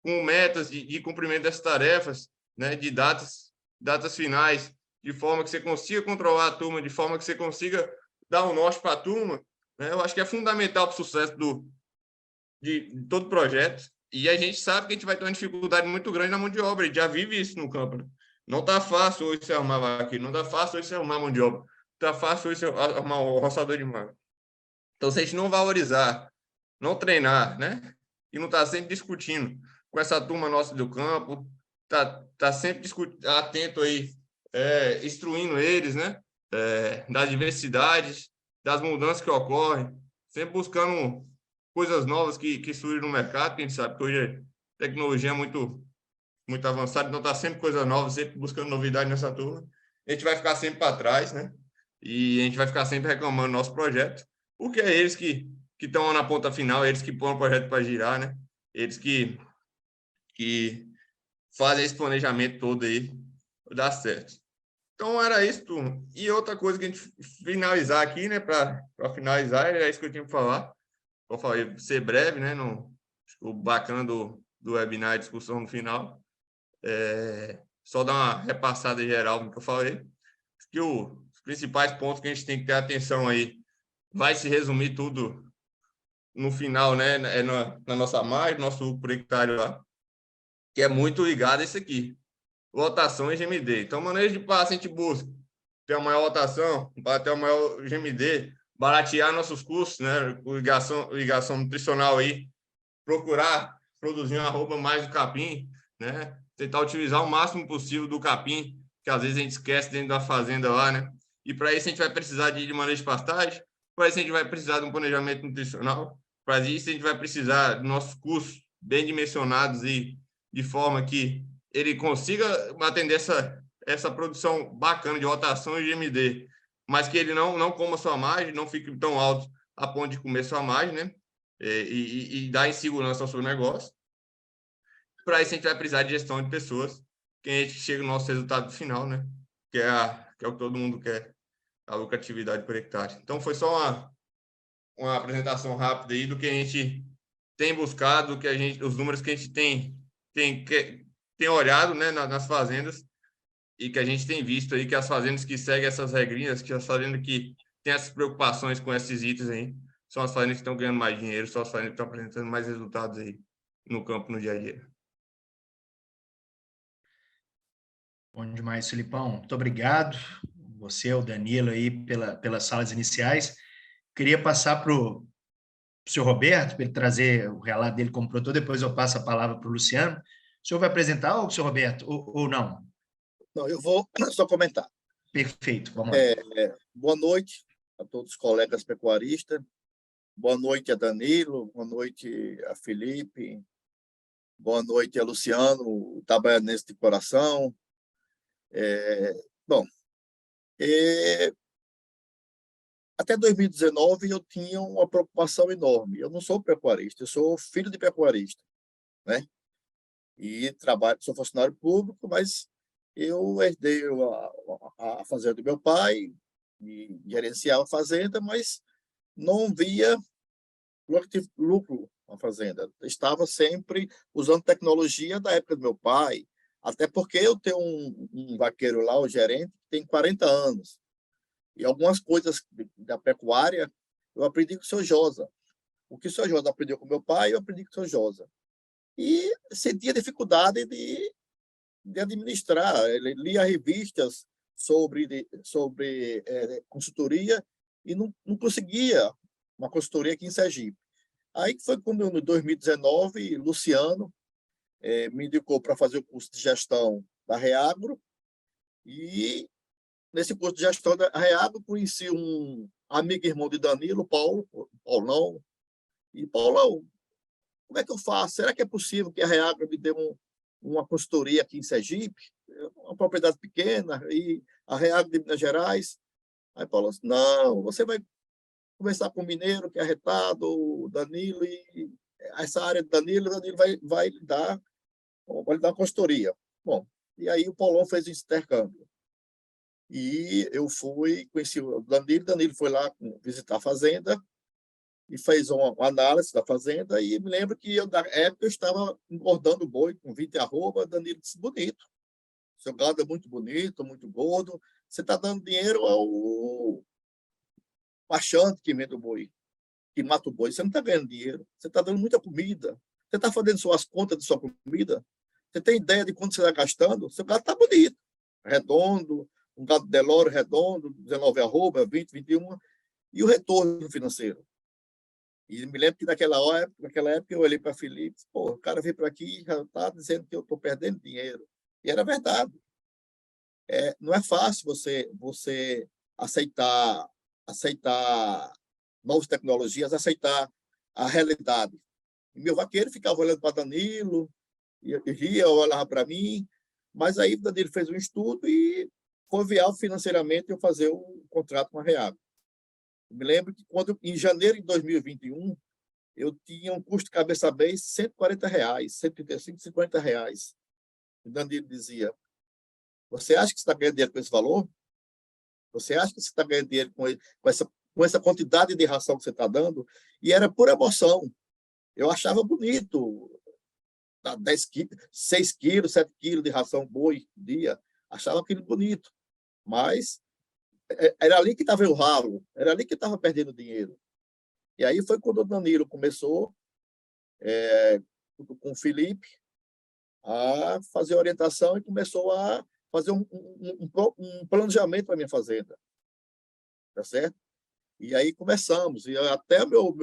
Com metas de cumprimento dessas tarefas, né? De datas finais, de forma que você consiga controlar a turma, de forma que você consiga dar um norte para a turma, né? Eu acho que é fundamental para o sucesso de todo projeto. E a gente sabe que a gente vai ter uma dificuldade muito grande na mão de obra, e já vive isso no campo, né? Não está fácil hoje você arrumar aqui, não está fácil hoje você arrumar mão de obra, está fácil hoje você arrumar um roçador de máquina. Então, se a gente não valorizar, não treinar, né? E não está sempre discutindo com essa turma nossa do campo, tá sempre atento aí, instruindo eles, né? Das diversidades, das mudanças que ocorrem, sempre buscando coisas novas que surgem no mercado, que a gente sabe que hoje a tecnologia é muito avançada, então está sempre coisa nova, sempre buscando novidade nessa turma. A gente vai ficar sempre para trás, né? E a gente vai ficar sempre reclamando do nosso projeto, porque é eles que estão na ponta final, eles que põem o projeto para girar, né? Eles que fazem esse planejamento todo aí dar certo. Então, era isso, turma. E outra coisa que a gente finalizar aqui, né? Para finalizar, é isso que eu tinha que falar. Eu falei, ser breve, né? O bacana do webinar, a discussão no final. Só dar uma repassada geral no que eu falei. Que os principais pontos que a gente tem que ter atenção aí vai se resumir tudo no final, né? Na nossa margem, nosso por hectare lá, que é muito ligado a isso aqui. Lotação e GMD. Então, manejo de passe, a gente busca ter a maior lotação, para ter o maior GMD, baratear nossos custos, né? Ligação nutricional aí, procurar produzir uma arroba mais do capim, né? Tentar utilizar o máximo possível do capim, que às vezes a gente esquece dentro da fazenda lá, né? E para isso a gente vai precisar de manejo de pastagem, para isso a gente vai precisar de um planejamento nutricional, para isso a gente vai precisar de nossos custos bem dimensionados e de forma que ele consiga atender essa produção bacana de rotação e GMD, mas que ele não coma sua margem, não fique tão alto a ponto de comer sua margem, né? E dar insegurança ao seu negócio. Para isso, a gente vai precisar de gestão de pessoas, que a gente chega no nosso resultado final, né? Que é o que todo mundo quer, a lucratividade por hectare. Então, foi só uma apresentação rápida aí do que a gente tem buscado, os números que a gente tem olhado, né, nas fazendas, e que a gente tem visto aí que as fazendas que seguem essas regrinhas, que as fazendas que têm essas preocupações com esses itens aí, são as fazendas que estão ganhando mais dinheiro, são as fazendas que estão apresentando mais resultados aí no campo, no dia a dia. Bom demais, Filipão. Muito obrigado. Você, o Danilo, aí, pelas salas iniciais. Queria passar para o senhor Roberto, para ele trazer o relato dele como produtor, depois eu passo a palavra para o Luciano. O senhor vai apresentar, ou senhor Roberto, ou não? Não, eu vou só comentar. Perfeito, vamos lá. Boa noite a todos os colegas pecuaristas. Boa noite a Danilo, boa noite a Felipe, boa noite a Luciano, o trabalhador de coração. Até 2019 eu tinha uma preocupação enorme. Eu não sou pecuarista, eu sou filho de pecuarista, né? E sou funcionário público, mas eu herdei a fazenda do meu pai e gerenciava a fazenda, mas não via lucro na fazenda. Estava sempre usando tecnologia da época do meu pai, até porque eu tenho um vaqueiro lá, o gerente, que tem 40 anos. E algumas coisas da pecuária eu aprendi com o seu Josa. O que o seu Josa aprendeu com meu pai, eu aprendi com o seu Josa. E sentia dificuldade de administrar. Ele lia revistas sobre consultoria e não conseguia uma consultoria aqui em Sergipe. Aí foi quando, em 2019, Luciano me indicou para fazer o curso de gestão da Reagro. E nesse curso de gestão da Reagro, conheci um amigo e irmão de Danilo, Paulão. E, Paulão, como é que eu faço? Será que é possível que a Reagro me dê uma consultoria aqui em Sergipe, uma propriedade pequena, e a Reagro de Minas Gerais. Aí Paulo disse, não, você vai conversar com o mineiro, que é arretado, o Danilo, e essa área do Danilo, o Danilo vai lhe dar uma consultoria. Bom, e aí o Paulão fez o intercâmbio. E eu conheci o Danilo foi lá visitar a fazenda e fez uma análise da fazenda, e me lembro que na época eu estava engordando boi com 20 arroba. Danilo disse, bonito, seu gado é muito bonito, muito gordo, você está dando dinheiro ao machante que vende o boi, que mata o boi, você não está ganhando dinheiro, você está dando muita comida, você está fazendo suas contas de sua comida, você tem ideia de quanto você está gastando? Seu gado está bonito, redondo, um gado Delore redondo, 19 arroba, 20, 21, e o retorno financeiro. E me lembro que naquela época eu olhei para Felipe, pô, o cara veio para aqui e já está dizendo que eu estou perdendo dinheiro. E era verdade. Não é fácil você aceitar novas tecnologias, aceitar a realidade. E meu vaqueiro ficava olhando para Danilo, e ria, olhava para mim, mas aí o Danilo fez um estudo e foi viável financeiramente eu fazer o contrato com a Reagro. Me lembro que em janeiro de 2021, eu tinha um custo de cabeça base de R$140, 135, R$140. O Danilo dizia, você acha que você está ganhando dinheiro com esse valor? Você acha que você está ganhando dinheiro com essa quantidade de ração que você está dando? E era por emoção. Eu achava bonito, 10 quilos, 6 quilos, 7 quilos de ração boi por dia. Achava aquilo bonito. Mas era ali que estava o ralo, era ali que estava perdendo dinheiro. E aí foi quando o Danilo começou, com o Felipe, a fazer orientação e começou a fazer um planejamento para a minha fazenda. Tá certo? E aí começamos. E até meu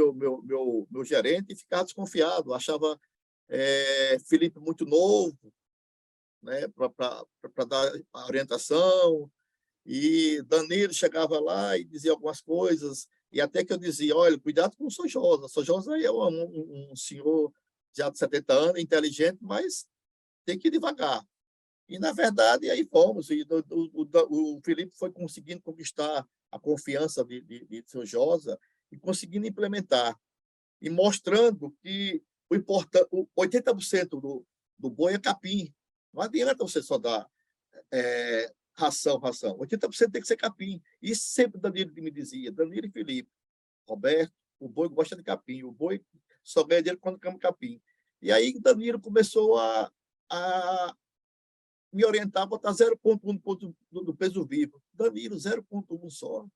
gerente ficava desconfiado, achava Felipe muito novo, né, para dar a orientação. E Danilo chegava lá e dizia algumas coisas, e até que eu dizia, olha, cuidado com o Sojosa. Sojosa é um senhor já de 70 anos, inteligente, mas tem que ir devagar. E, na verdade, aí fomos. E o Felipe foi conseguindo conquistar a confiança de Sojosa e conseguindo implementar. E mostrando que 80% do boi é capim. Não adianta você só dar ração. 80% tem que ser capim. E sempre Danilo me dizia, Danilo e Felipe, Roberto, o boi gosta de capim, o boi só ganha dinheiro quando come capim. E aí Danilo começou a me orientar a botar 0,1 do peso vivo. Danilo, 0,1 só.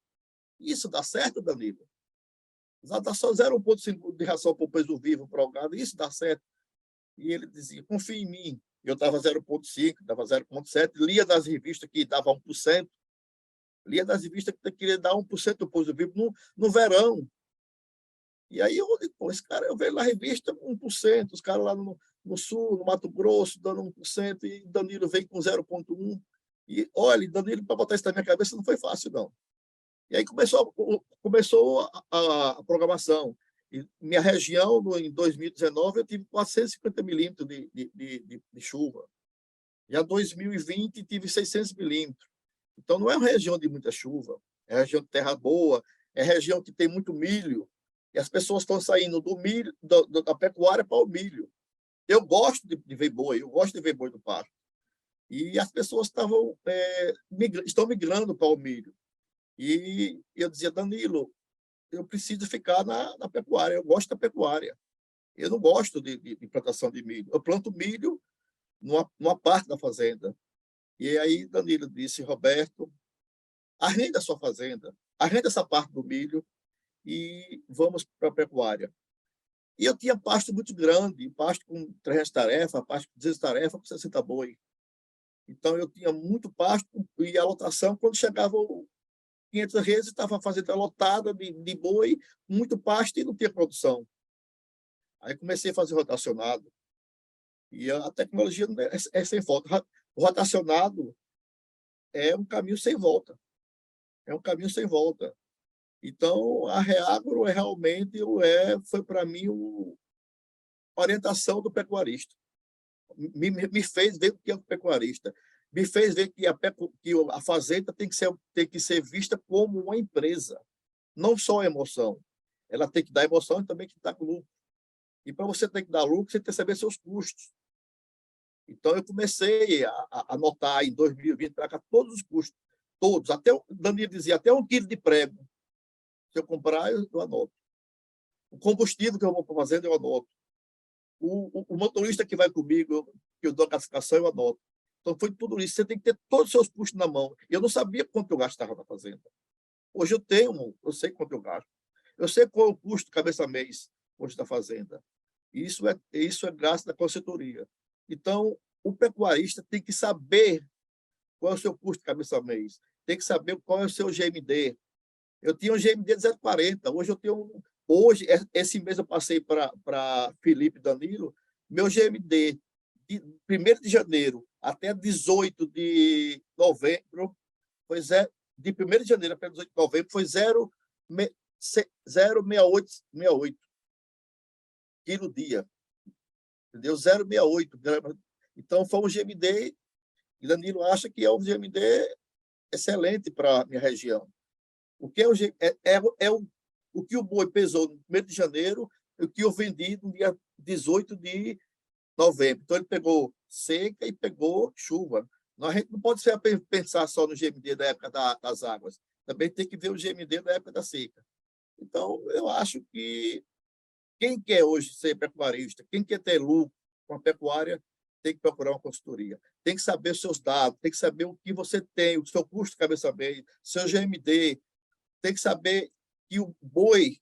Isso dá certo, Danilo? Dá só 0,5 de ração por peso vivo para o gado, isso dá certo? E ele dizia, confia em mim. Eu dava 0,5, dava 0,7, lia das revistas que dava 1%, lia das revistas que queria dar 1% do peso vivo no verão. E aí eu digo, pô, esse cara, eu vejo na revista 1%, os caras lá no sul, no Mato Grosso, dando 1%, e Danilo veio com 0,1%. E, olha, Danilo, para botar isso na minha cabeça não foi fácil, não. E aí começou a programação. E minha região, em 2019, eu tive 450 milímetros de chuva. Já em 2020, tive 600 milímetros. Então, não é uma região de muita chuva, é uma região de terra boa, é região que tem muito milho, e as pessoas estão saindo do milho, da pecuária para o milho. Eu gosto de ver boi, eu gosto de ver boi do pasto. E as pessoas estão migrando para o milho. E eu dizia, Danilo, eu preciso ficar na pecuária, eu gosto da pecuária. Eu não gosto de plantação de milho. Eu planto milho numa parte da fazenda. E aí Danilo disse, Roberto, arrenda a sua fazenda, arrenda essa parte do milho e vamos para a pecuária. E eu tinha pasto muito grande, pasto com 300 tarefas, pasto com 200 tarefas, com 60 boi. Então, eu tinha muito pasto e a lotação, quando chegava 500 reses, estava a fazenda lotada de boi, muito pasto e não tinha produção. Aí comecei a fazer rotacionado. E a tecnologia é sem volta. O rotacionado é um caminho sem volta. É um caminho sem volta. Então, a Reagro realmente foi para mim a orientação do pecuarista. me fez ver o que é um pecuarista, me fez ver que a fazenda tem que ser vista como uma empresa, não só a emoção. Ela tem que dar emoção e também tem que dar lucro. E para você ter que dar lucro, você tem que saber seus custos. Então, eu comecei a anotar em 2020 para cá todos os custos, todos. Até o Danilo dizia, até 1 quilo de prego. Se eu comprar, eu anoto. O combustível que eu vou para a fazenda, eu anoto. O motorista que vai comigo, que eu dou a classificação, eu anoto. Então, foi tudo isso. Você tem que ter todos os seus custos na mão. Eu não sabia quanto eu gastava na fazenda. Hoje eu sei quanto eu gasto. Eu sei qual é o custo cabeça-mês hoje da fazenda. Isso é graças à consultoria. Então, o pecuarista tem que saber qual é o seu custo cabeça-mês. Tem que saber qual é o seu GMD. Eu tinha um GMD de 0,40. Hoje eu tenho... Hoje, esse mês eu passei para Felipe e Danilo, meu GMD de 1º de janeiro até 18 de novembro, de 1º de janeiro até 18 de novembro, foi 0,68 quilo dia. Entendeu? 0,68 gramas. Então, foi um GMD, e Danilo acha que é um GMD excelente para a minha região. O que o que o boi pesou no 1º de janeiro e o que eu vendi no dia 18 de novembro. Então, ele pegou seca e pegou chuva. A gente não pode pensar só no GMD da época das águas. Também tem que ver o GMD da época da seca. Então, eu acho que quem quer hoje ser pecuarista, quem quer ter lucro com a pecuária, tem que procurar uma consultoria. Tem que saber os seus dados, tem que saber o que você tem, o seu custo cabeça-mês, seu GMD. Tem que saber que o boi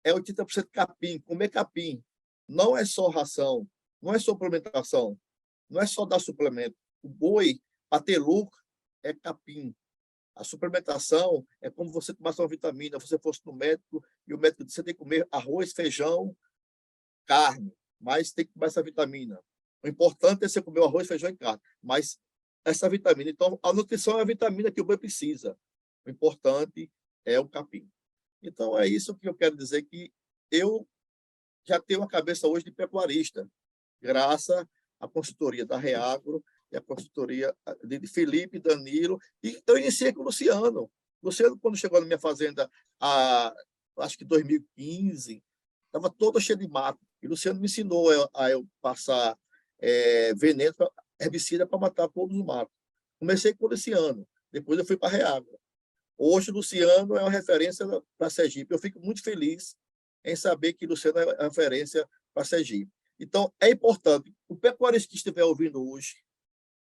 é 80% capim, comer capim. Não é só ração, não é só suplementação, não é só dar suplemento. O boi, para ter lucro, é capim. A suplementação é como você tomasse uma vitamina, você fosse no médico e o médico disse que você tem que comer arroz, feijão, carne, mas tem que tomar essa vitamina. O importante é você comer o arroz, feijão e carne, mas essa vitamina. Então, a nutrição é a vitamina que o boi precisa. O importante é o capim. Então, é isso que eu quero dizer, que eu já tenho a cabeça hoje de pecuarista, graças à consultoria da Reagro e à consultoria de Felipe, Danilo, e eu iniciei com o Luciano. Luciano, quando chegou na minha fazenda, acho que 2015, estava todo cheio de mato. E o Luciano me ensinou a eu passar veneno, herbicida para matar todos os matos. Comecei com o Luciano, depois eu fui para a Reagro. Hoje, o Luciano é uma referência para Sergipe. Eu fico muito feliz em saber que o Luciano é referência para Sergipe. Então, é importante, o pecuarista que estiver ouvindo hoje,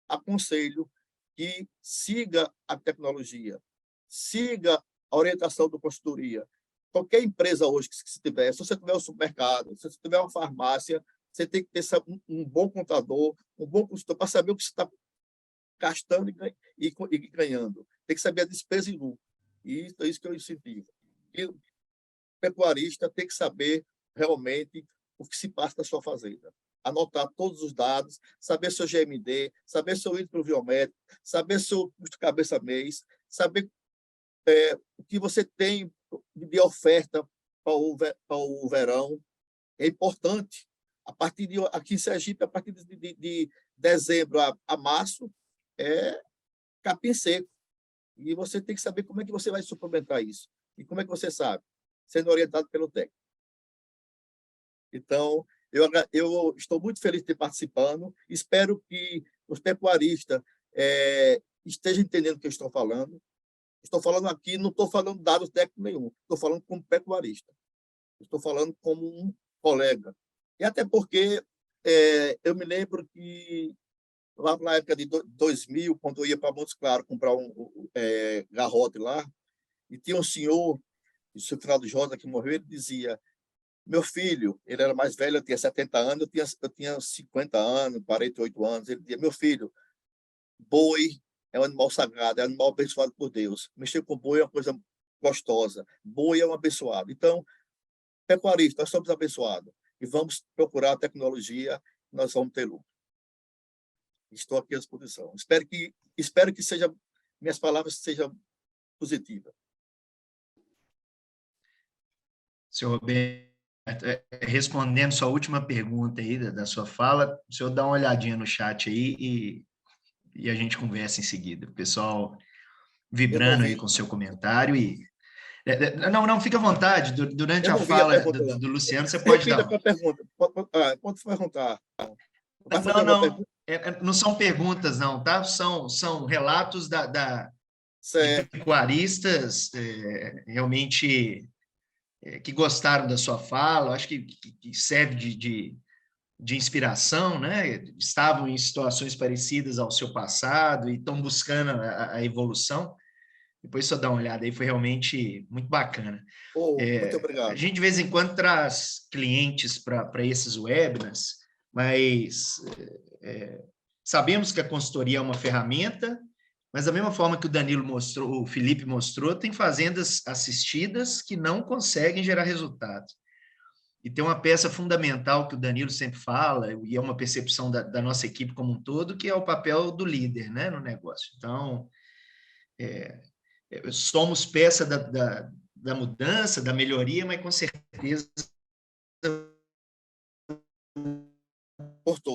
aconselho que siga a tecnologia, siga a orientação da consultoria. Qualquer empresa hoje que se tiver, se você tiver um supermercado, se você tiver uma farmácia, você tem que ter um bom contador, um bom consultor para saber o que você está gastando e ganhando. Tem que saber a despesa e lucro. E é isso que eu incentivo. E o pecuarista tem que saber realmente o que se passa na sua fazenda. Anotar todos os dados, saber seu GMD, saber seu índice pluviométrico, saber seu custo cabeça-mês, saber o que você tem de oferta para o verão. É importante. Aqui em Sergipe, a partir de dezembro a março, é capim seco. E você tem que saber como é que você vai suplementar isso. E como é que você sabe? Sendo orientado pelo técnico. Então, eu estou muito feliz de ter participando. Espero que os pecuaristas estejam entendendo o que eu estou falando. Estou falando aqui, não estou falando dados técnicos nenhum. Estou falando como pecuarista. Estou falando como um colega. E até porque eu me lembro que lá na época de 2000, quando eu ia para Montes Claros comprar garrote lá, e tinha um senhor, o seu Finaldo Josa, que morreu, ele dizia: meu filho, ele era mais velho, eu tinha 70 anos, eu tinha 50 anos, 48 anos, ele dizia: meu filho, boi é um animal sagrado, é um animal abençoado por Deus. Mexer com boi é uma coisa gostosa, boi é um abençoado. Então, pecuarista, nós somos abençoados e vamos procurar a tecnologia, nós vamos ter lucro. Estou aqui à disposição. Espero que minhas palavras sejam positivas. Senhor Roberto, respondendo sua última pergunta aí da sua fala, o senhor dá uma olhadinha no chat aí e a gente conversa em seguida. O pessoal vibrando aí com o seu comentário e... Não, fica à vontade. Durante a fala do Luciano, você pode dar... Repita a pergunta. Pode perguntar. Não são perguntas, não, tá? São relatos de pecuaristas realmente que gostaram da sua fala, acho que serve de inspiração, né? Estavam em situações parecidas ao seu passado e estão buscando a evolução. Depois só dá uma olhada aí, foi realmente muito bacana. Muito obrigado. A gente, de vez em quando, traz clientes para esses webinars, mas sabemos que a consultoria é uma ferramenta, mas da mesma forma que o Danilo mostrou, o Felipe mostrou, tem fazendas assistidas que não conseguem gerar resultados. E tem uma peça fundamental que o Danilo sempre fala, e é uma percepção da nossa equipe como um todo, que é o papel do líder, né, no negócio. Então, somos peça da mudança, da melhoria, mas com certeza...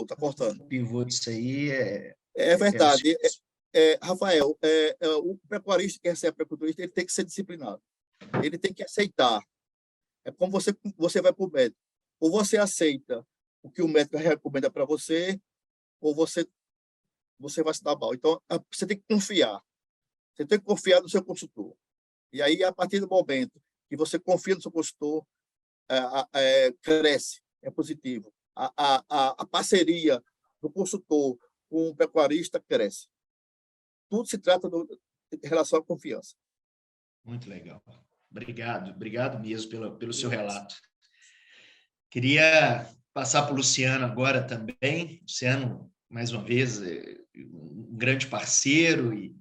Tá cortando. O pivô disso aí é verdade. Rafael, o pecuarista que quer ser apiculturista, ele tem que ser disciplinado. Ele tem que aceitar. É como você vai para o médico. Ou você aceita o que o médico recomenda para você, ou você vai se dar mal. Então, você tem que confiar. Você tem que confiar no seu consultor. E aí, a partir do momento que você confia no seu consultor, cresce, é positivo. A parceria do consultor com o pecuarista cresce. Tudo se trata em relação à confiança. Muito legal. Obrigado mesmo pelo seu relato. Queria passar para o Luciano agora também. Luciano, mais uma vez, um grande parceiro e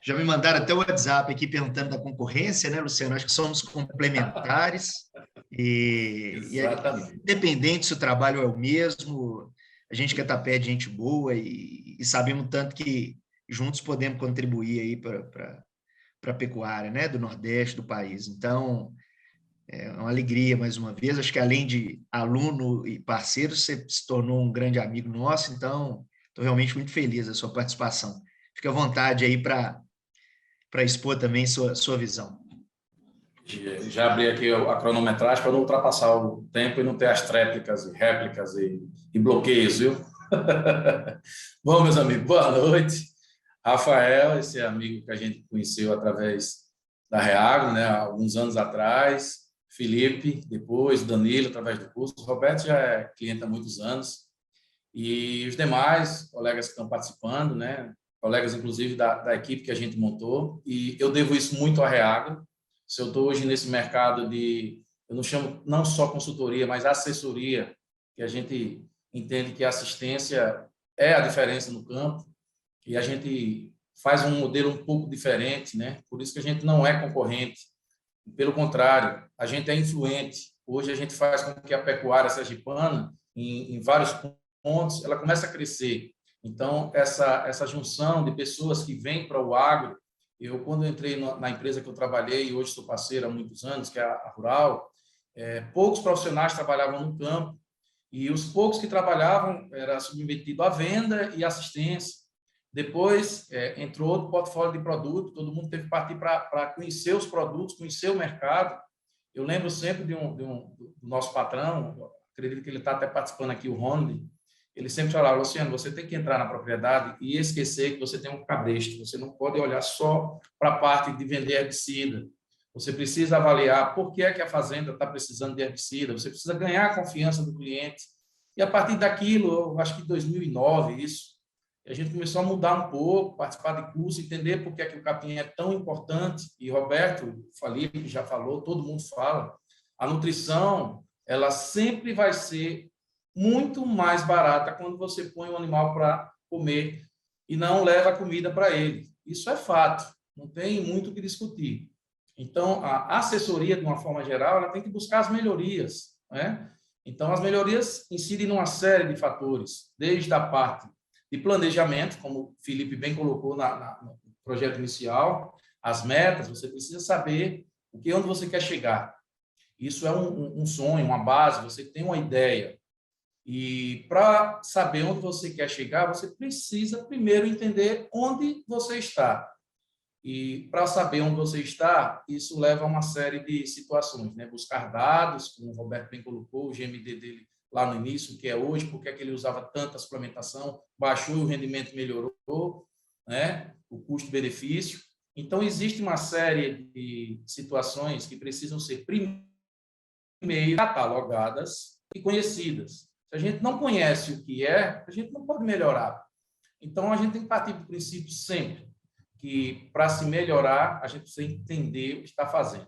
já me mandaram até o WhatsApp aqui perguntando da concorrência, né, Luciano? Acho que somos complementares e independente se o trabalho é o mesmo, a gente quer estar perto de gente boa e sabemos tanto que juntos podemos contribuir aí para a pecuária, né, do Nordeste do país. Então, é uma alegria mais uma vez. Acho que além de aluno e parceiro, você se tornou um grande amigo nosso, então estou realmente muito feliz da sua participação. Fique à vontade aí para expor também sua visão. Já abri aqui a cronometragem para não ultrapassar o tempo e não ter as tréplicas e réplicas e bloqueios, viu? Bom, meus amigos, boa noite. Rafael, esse amigo que a gente conheceu através da Reagro, né, há alguns anos atrás. Felipe, depois, Danilo, através do curso. O Roberto já é cliente há muitos anos. E os demais colegas que estão participando, né, colegas, inclusive, da equipe que a gente montou. E eu devo isso muito à Reagro. Se eu estou hoje nesse mercado eu não chamo não só consultoria, mas assessoria, que a gente entende que a assistência é a diferença no campo, e a gente faz um modelo um pouco diferente, né? Por isso que a gente não é concorrente. Pelo contrário, a gente é influente. Hoje a gente faz com que a pecuária sergipana, em vários pontos, ela comece a crescer. Então, essa junção de pessoas que vêm para o agro, quando entrei na empresa que eu trabalhei, e hoje sou parceiro há muitos anos, que é a Rural, poucos profissionais trabalhavam no campo, e os poucos que trabalhavam era submetido à venda e assistência. Depois entrou outro portfólio de produto, todo mundo teve que partir para conhecer os produtos, conhecer o mercado. Eu lembro sempre do nosso patrão, acredito que ele está até participando aqui, o Ronald. Ele sempre falava: Luciano, você tem que entrar na propriedade e esquecer que você tem um cabresto. Você não pode olhar só para a parte de vender herbicida. Você precisa avaliar por que é que a fazenda está precisando de herbicida. Você precisa ganhar a confiança do cliente. E a partir daquilo, eu acho que em 2009, isso, a gente começou a mudar um pouco, participar de curso, entender por que é que o capim é tão importante. E Roberto, Felipe já falou, todo mundo fala. A nutrição, ela sempre vai ser muito mais barata quando você põe o animal para comer e não leva a comida para ele. Isso é fato, não tem muito o que discutir. Então, a assessoria, de uma forma geral, ela tem que buscar as melhorias, né? Então, as melhorias incidem numa série de fatores, desde a parte de planejamento, como o Felipe bem colocou no projeto inicial, as metas, você precisa saber onde você quer chegar. Isso é um sonho, uma base, você tem uma ideia. E para saber onde você quer chegar, você precisa primeiro entender onde você está. E para saber onde você está, isso leva a uma série de situações, né? Buscar dados, como o Roberto bem colocou, o GMD dele lá no início, que é hoje, porque é que ele usava tanta suplementação, baixou e o rendimento melhorou, né? O custo-benefício. Então, existe uma série de situações que precisam ser primeiro catalogadas e conhecidas. Se a gente não conhece o que é, a gente não pode melhorar. Então, a gente tem que partir do princípio sempre que, para se melhorar, a gente precisa entender o que está fazendo.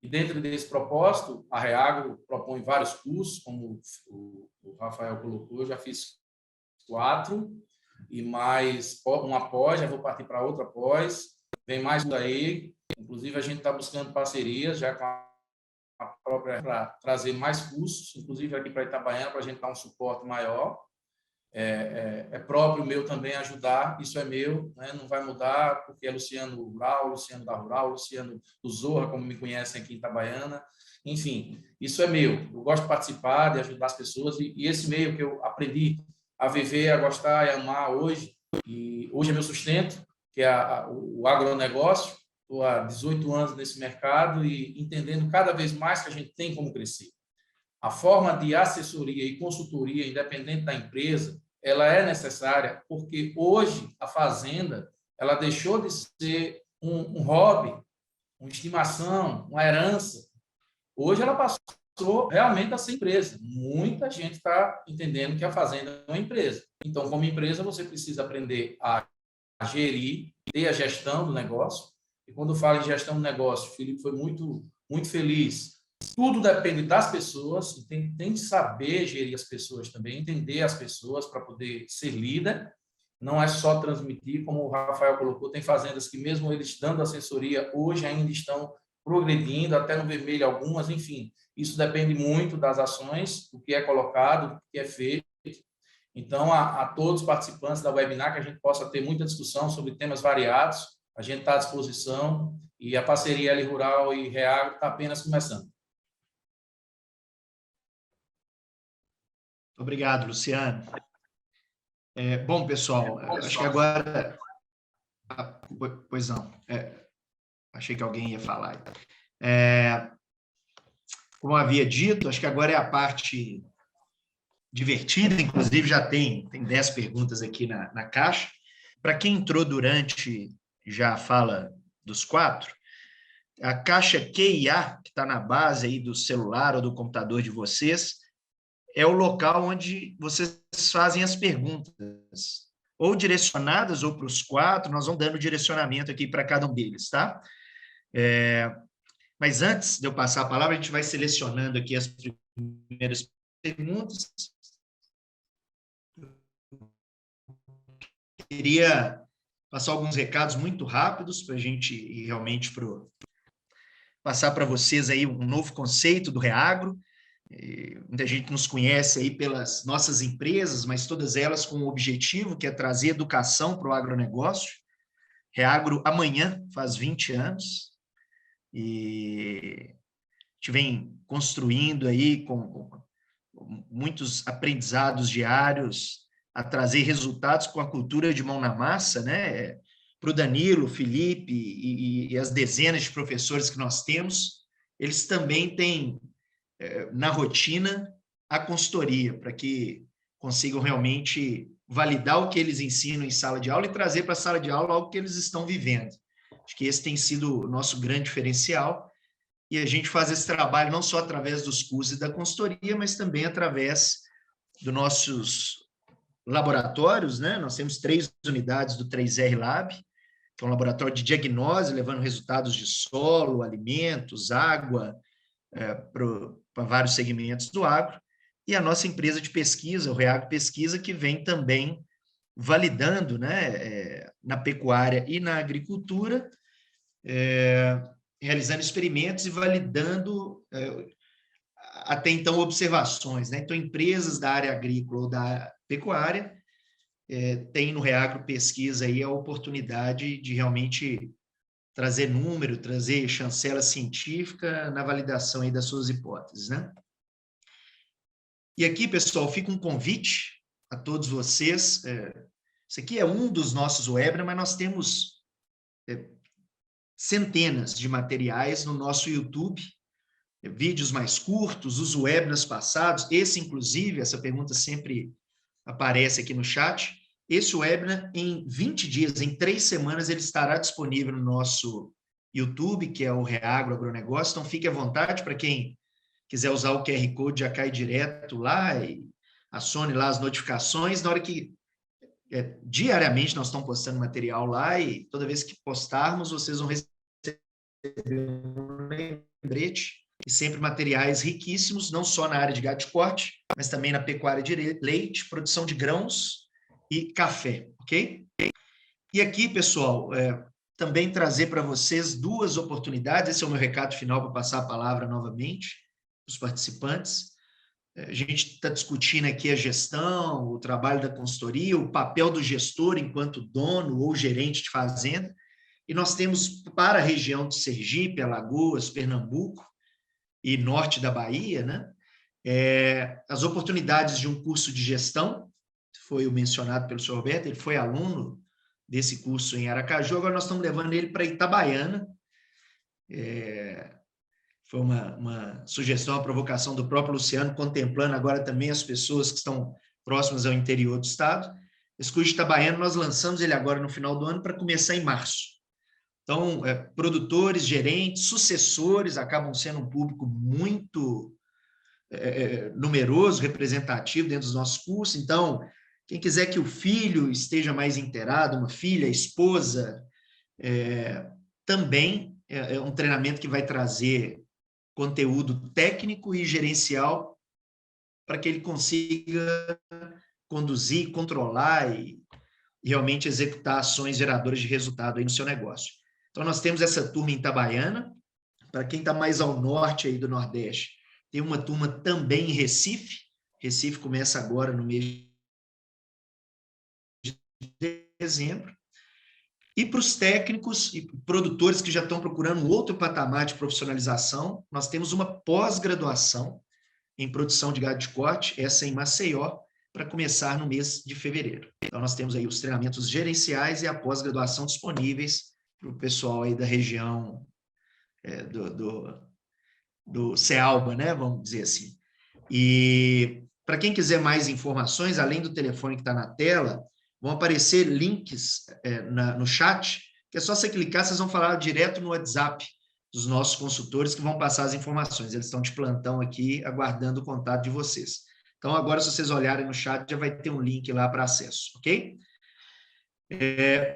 E dentro desse propósito, a Reagro propõe vários cursos, como o Rafael colocou, eu já fiz 4, e mais uma pós, já vou partir para outra pós, vem mais aí, inclusive a gente está buscando parcerias já com a própria, para trazer mais cursos, inclusive aqui para Itabaiana, para a gente dar um suporte maior. É próprio meu também ajudar, isso é meu, né? Não vai mudar, porque é Luciano Rural, Luciano da Rural, Luciano do Zorra, como me conhecem aqui em Itabaiana, enfim, isso é meu. Eu gosto de participar, de ajudar as pessoas, e esse meio que eu aprendi a viver, a gostar e a amar hoje, e hoje é meu sustento, que é o agronegócio. Estou há 18 anos nesse mercado e entendendo cada vez mais que a gente tem como crescer. A forma de assessoria e consultoria, independente da empresa, ela é necessária porque hoje a fazenda ela deixou de ser um hobby, uma estimação, uma herança. Hoje ela passou realmente a ser empresa. Muita gente está entendendo que a fazenda é uma empresa. Então, como empresa, você precisa aprender a gerir, ter a gestão do negócio. E quando falo em gestão do negócio, o Felipe foi muito feliz. Tudo depende das pessoas, tem que saber gerir as pessoas também, entender as pessoas para poder ser líder. Não é só transmitir, como o Rafael colocou, tem fazendas que mesmo eles dando assessoria, hoje ainda estão progredindo, até no vermelho algumas, enfim. Isso depende muito das ações, do que é colocado, do que é feito. Então, a todos os participantes da webinar, que a gente possa ter muita discussão sobre temas variados, a gente está à disposição e a parceria L Rural e Reagro está apenas começando. Obrigado, Luciano. Bom, pessoal, acho que agora... Pois não, achei que alguém ia falar. Como havia dito, acho que agora é a parte divertida, inclusive já tem 10 perguntas aqui na caixa. Para quem entrou durante já a fala dos 4, a caixa QIA, que está na base aí do celular ou do computador de vocês, é o local onde vocês fazem as perguntas, ou direcionadas ou para os 4, nós vamos dando direcionamento aqui para cada um deles, tá? Mas antes de eu passar a palavra, a gente vai selecionando aqui as primeiras perguntas. Queria passar alguns recados muito rápidos para a gente ir realmente passar para vocês aí um novo conceito do Reagro. Muita gente nos conhece aí pelas nossas empresas, mas todas elas com um objetivo, que é trazer educação para o agronegócio. Reagro amanhã faz 20 anos e a gente vem construindo aí com muitos aprendizados diários a trazer resultados com a cultura de mão na massa, né? Para o Danilo, Felipe e as dezenas de professores que nós temos, eles também têm na rotina a consultoria, para que consigam realmente validar o que eles ensinam em sala de aula e trazer para a sala de aula algo que eles estão vivendo. Acho que esse tem sido o nosso grande diferencial, e a gente faz esse trabalho não só através dos cursos e da consultoria, mas também através dos nossos laboratórios, né? Nós temos 3 unidades do 3R Lab, que é um laboratório de diagnose, levando resultados de solo, alimentos, água, para vários segmentos do agro, e a nossa empresa de pesquisa, o Reagro Pesquisa, que vem também validando, né, na pecuária e na agricultura, realizando experimentos e validando até então observações, né? Então, empresas da área agrícola ou da pecuária têm no Reagro Pesquisa aí a oportunidade de realmente trazer número, trazer chancela científica na validação aí das suas hipóteses, né? E aqui, pessoal, fica um convite a todos vocês. Isso aqui é um dos nossos webinars, mas nós temos centenas de materiais no nosso YouTube, vídeos mais curtos, os webinars passados. Esse, inclusive, essa pergunta sempre aparece aqui no chat. Esse webinar, em 20 dias, em 3 semanas, ele estará disponível no nosso YouTube, que é o Reagro Agronegócio. Então, fique à vontade para quem quiser usar o QR Code, já cai direto lá e acione lá as notificações. Na hora que diariamente nós estamos postando material lá e toda vez que postarmos, vocês vão receber um lembrete e sempre materiais riquíssimos, não só na área de gado de corte, mas também na pecuária de leite, produção de grãos e café, ok? E aqui, pessoal, também trazer para vocês 2 oportunidades. Esse é o meu recado final para passar a palavra novamente para os participantes. A gente está discutindo aqui a gestão, o trabalho da consultoria, o papel do gestor enquanto dono ou gerente de fazenda. E nós temos para a região de Sergipe, Alagoas, Pernambuco e norte da Bahia, né, as oportunidades de um curso de gestão, foi o mencionado pelo senhor Roberto, ele foi aluno desse curso em Aracaju, agora nós estamos levando ele para Itabaiana. Foi uma sugestão, uma provocação do próprio Luciano, contemplando agora também as pessoas que estão próximas ao interior do estado. Esse curso de Itabaiana, nós lançamos ele agora no final do ano para começar em março. Então, produtores, gerentes, sucessores acabam sendo um público muito numeroso, representativo dentro dos nossos cursos. Então, quem quiser que o filho esteja mais inteirado, uma filha, esposa, também é um treinamento que vai trazer conteúdo técnico e gerencial para que ele consiga conduzir, controlar e realmente executar ações geradoras de resultado aí no seu negócio. Então, nós temos essa turma em Itabaiana. Para quem está mais ao norte aí do Nordeste, tem uma turma também em Recife. Recife começa agora no mês de dezembro. E para os técnicos e produtores que já estão procurando um outro patamar de profissionalização, nós temos uma pós-graduação em produção de gado de corte, essa em Maceió, para começar no mês de fevereiro. Então, nós temos aí os treinamentos gerenciais e a pós-graduação disponíveis para o pessoal aí da região do CEALBA, né? Vamos dizer assim. E para quem quiser mais informações, além do telefone que está na tela, vão aparecer links no chat, que é só você clicar, vocês vão falar direto no WhatsApp dos nossos consultores que vão passar as informações. Eles estão de plantão aqui, aguardando o contato de vocês. Então, agora, se vocês olharem no chat, já vai ter um link lá para acesso, ok?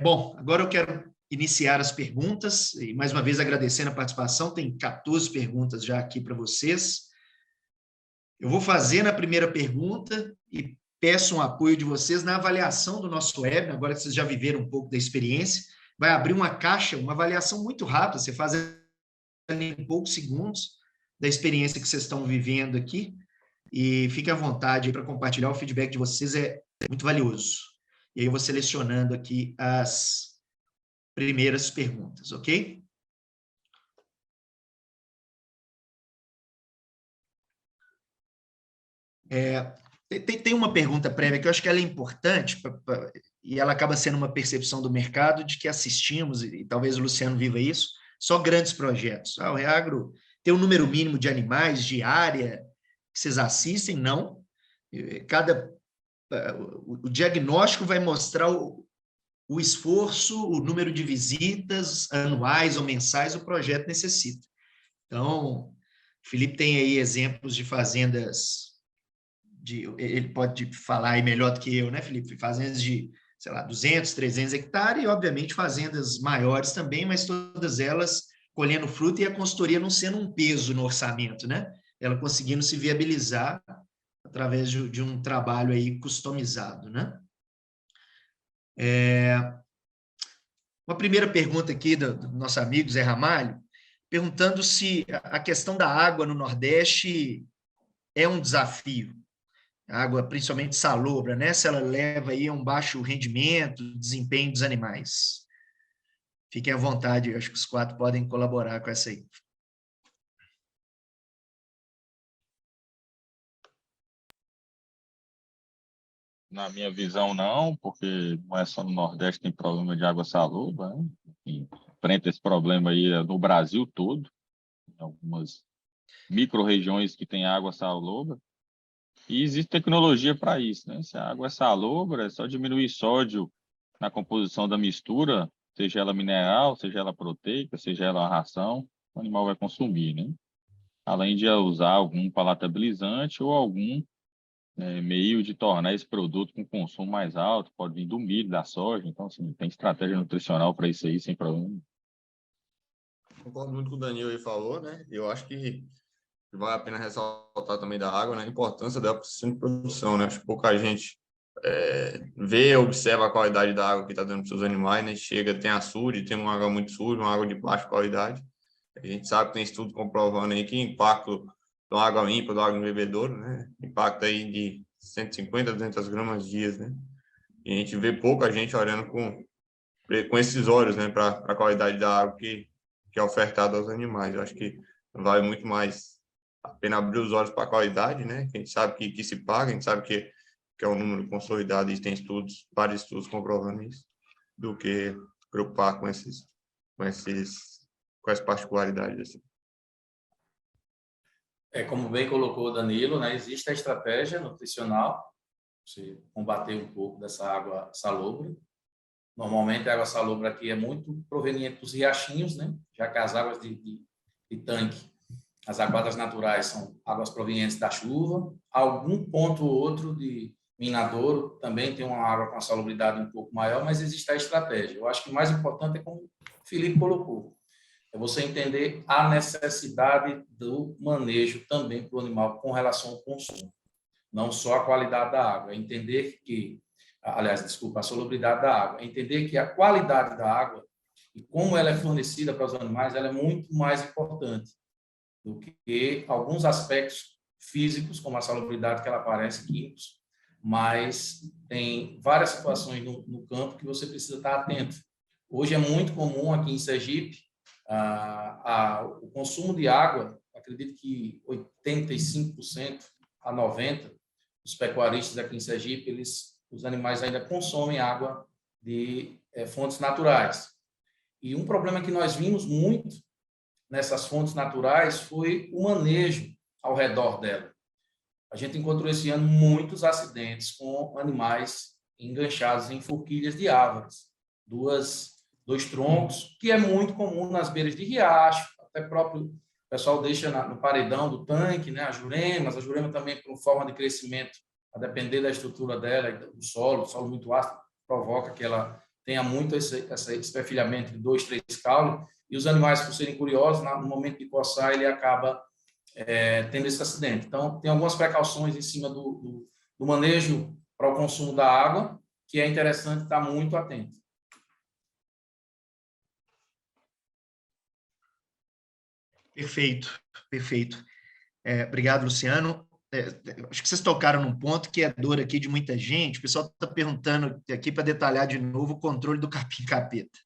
Bom, agora eu quero iniciar as perguntas, e mais uma vez agradecendo a participação, tem 14 perguntas já aqui para vocês. Eu vou fazer na primeira pergunta e peço um apoio de vocês na avaliação do nosso webinar, agora que vocês já viveram um pouco da experiência, vai abrir uma caixa, uma avaliação muito rápida, você faz em poucos segundos da experiência que vocês estão vivendo aqui, e fique à vontade para compartilhar, o feedback de vocês é muito valioso. E aí eu vou selecionando aqui as primeiras perguntas, ok? Tem uma pergunta prévia que eu acho que ela é importante, e ela acaba sendo uma percepção do mercado de que assistimos, e talvez o Luciano viva isso, só grandes projetos. O Reagro tem um número mínimo de animais, de área que vocês assistem? Não. O diagnóstico vai mostrar o esforço, o número de visitas anuais ou mensais o projeto necessita. Então, o Felipe tem aí exemplos de fazendas, ele pode falar aí melhor do que eu, né, Felipe? Fazendas de, sei lá, 200, 300 hectares, e, obviamente, fazendas maiores também, mas todas elas colhendo fruto e a consultoria não sendo um peso no orçamento, né? Ela conseguindo se viabilizar através de um trabalho aí customizado, né? Uma primeira pergunta aqui do nosso amigo Zé Ramalho, perguntando se a questão da água no Nordeste é um desafio. A água, principalmente salobra, né? Se ela leva aí a um baixo rendimento, desempenho dos animais. fiquem à vontade, eu acho que os 4 podem colaborar com essa aí. Na minha visão, não, porque não é só no Nordeste que tem problema de água salobra, né? Enfim, enfrenta esse problema aí no Brasil todo, em algumas micro-regiões que tem água salobra, e existe tecnologia para isso, né? Se a água é salobra, é só diminuir sódio na composição da mistura, seja ela mineral, seja ela proteica, seja ela uma ração, o animal vai consumir, né? Além de usar algum palatabilizante ou algum meio de tornar esse produto com consumo mais alto, pode vir do milho, da soja, então, assim, tem estratégia nutricional para isso aí, sem problema. Concordo muito com o Danilo aí falou, né? Eu acho que vale a pena ressaltar também da água, né? A importância dela para o sistema de produção, né? Acho que pouca gente vê, observa a qualidade da água que está dando para os seus animais, né? Chega, tem açude, tem uma água muito suja, uma água de baixa qualidade. A gente sabe que tem estudo comprovando aí que o impacto da água limpa, da água no bebedouro, né? Impacto aí de 150 a 200 gramas dias, né? E a gente vê pouca gente olhando com esses olhos, né? Para a qualidade da água que é ofertada aos animais. Eu acho que vale muito mais a pena abrir os olhos para a qualidade, né? Que a gente sabe que se paga, a gente sabe que é um número consolidado e tem estudos, vários estudos comprovando isso, do que preocupar com as particularidades assim. Como bem colocou o Danilo, né, existe a estratégia nutricional, você combater um pouco dessa água salobra. Normalmente a água salobra aqui é muito proveniente dos riachinhos, né, já que as águas de tanque, as aguadas naturais são águas provenientes da chuva. Algum ponto ou outro de minadouro também tem uma água com a salubridade um pouco maior, mas existe a estratégia. Eu acho que o mais importante é como o Felipe colocou, é você entender a necessidade do manejo também para o animal com relação ao consumo. Não só a qualidade da água, entender que, aliás, desculpa, a salubridade da água, entender que a qualidade da água e como ela é fornecida para os animais, ela é muito mais importante do que alguns aspectos físicos, como a salubridade que ela aparece, químicos, mas tem várias situações no campo que você precisa estar atento. Hoje é muito comum aqui em Sergipe, o consumo de água, acredito que 85% a 90% dos pecuaristas aqui em Sergipe, os animais ainda consomem água de fontes naturais. E um problema que nós vimos muito nessas fontes naturais foi o manejo ao redor dela. A gente encontrou esse ano muitos acidentes com animais enganchados em forquilhas de árvores, dois troncos, que é muito comum nas beiras de riacho, até próprio o pessoal deixa no paredão do tanque, né, a jurema também, por forma de crescimento, a depender da estrutura dela, do solo muito ácido, provoca que ela tenha muito esse perfilhamento de 2, 3 caules, e os animais, por serem curiosos, no momento de coçar, ele acaba tendo esse acidente. Então, tem algumas precauções em cima do manejo para o consumo da água, que é interessante estar muito atento. Perfeito, perfeito. Obrigado, Luciano. Acho que vocês tocaram num ponto que é dor aqui de muita gente. O pessoal está perguntando aqui para detalhar de novo o controle do capim-capeta.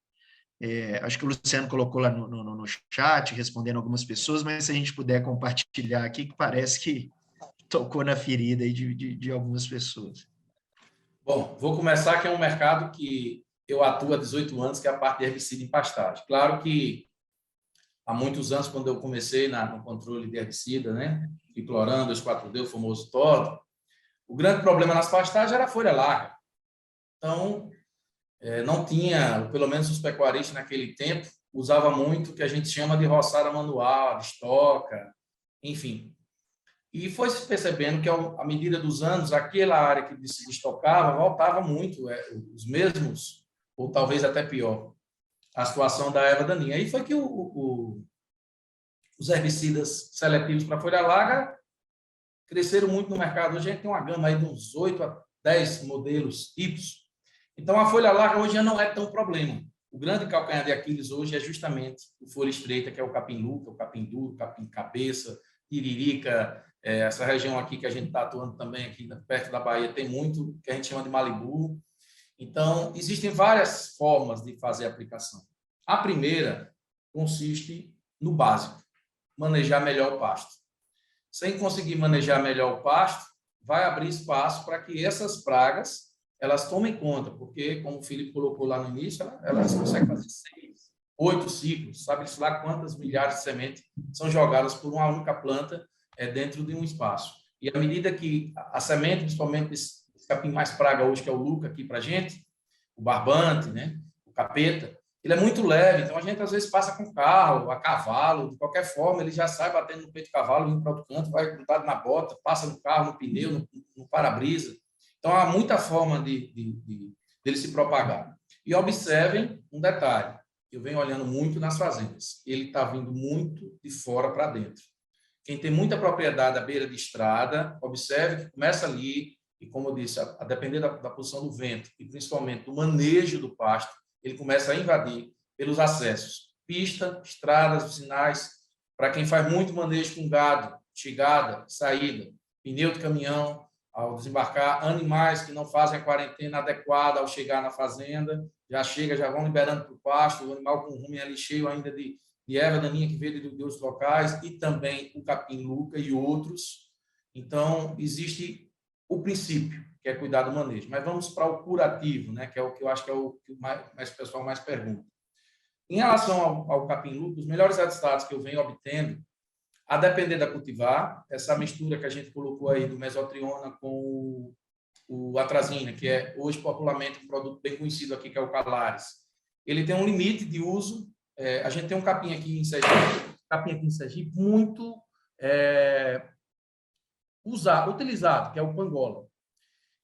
Acho que o Luciano colocou lá no chat, respondendo algumas pessoas, mas se a gente puder compartilhar aqui, que parece que tocou na ferida aí de algumas pessoas. Bom, vou começar, que é um mercado que eu atuo há 18 anos, que é a parte de herbicida em pastagem. Claro que há muitos anos, quando eu comecei no controle de herbicida, né, e clorando, 2,4-D, o famoso TOD, o grande problema nas pastagens era a folha larga. Então, não tinha, pelo menos os pecuaristas naquele tempo, usava muito o que a gente chama de roçada manual, de estoca, enfim. E foi se percebendo que, à medida dos anos, aquela área que se estocava voltava muito, os mesmos, ou talvez até pior, a situação da erva daninha. Aí foi que os herbicidas seletivos para folha larga cresceram muito no mercado. Hoje a gente tem uma gama aí de uns 8 a 10 modelos tipos. Então, a folha larga hoje já não é tão problema. O grande calcanhar de Aquiles hoje é justamente o folha estreita, que é o capim-luca, o capim duro, o capim-cabeça, tiririca. Essa região aqui que a gente está atuando também, aqui perto da Bahia, tem muito que a gente chama de Malibu. Então, existem várias formas de fazer a aplicação. A primeira consiste no básico, manejar melhor o pasto. Sem conseguir manejar melhor o pasto, vai abrir espaço para que essas pragas elas tomem conta, porque, como o Felipe colocou lá no início, elas conseguem fazer 6, 8 ciclos, sabe-se lá quantas milhares de sementes são jogadas por uma única planta dentro de um espaço. E à medida que a semente, principalmente esse capim mais praga hoje, que é o Luca aqui para a gente, o barbante, né, o capeta, ele é muito leve, então a gente às vezes passa com carro, a cavalo, de qualquer forma, ele já sai batendo no peito do cavalo, indo para outro canto, vai grudado na bota, passa no carro, no pneu, no para-brisa. Então, há muita forma dele se propagar. E observem um detalhe, eu venho olhando muito nas fazendas, ele está vindo muito de fora para dentro. Quem tem muita propriedade à beira de estrada, observe que começa ali, e como eu disse, a depender da posição do vento, e principalmente do manejo do pasto, ele começa a invadir pelos acessos. Pista, estradas, vicinais, para quem faz muito manejo com gado, chegada, saída, pneu de caminhão, ao desembarcar, animais que não fazem a quarentena adequada ao chegar na fazenda, já vão liberando para o pasto, o animal com o rumen ali cheio ainda de erva daninha que veio de outros locais, e também o capim-luca e outros. Então, existe o princípio, que é cuidar do manejo. Mas vamos para o curativo, né, que é o que eu acho que é o que o pessoal mais pergunta. Em relação ao capim-luca, os melhores resultados que eu venho obtendo, a depender da cultivar, essa mistura que a gente colocou aí do mesotriona com o atrazina, que é hoje popularmente um produto bem conhecido aqui, que é o Calares, ele tem um limite de uso. A gente tem um capim aqui em Sergipe muito utilizado, que é o pangola.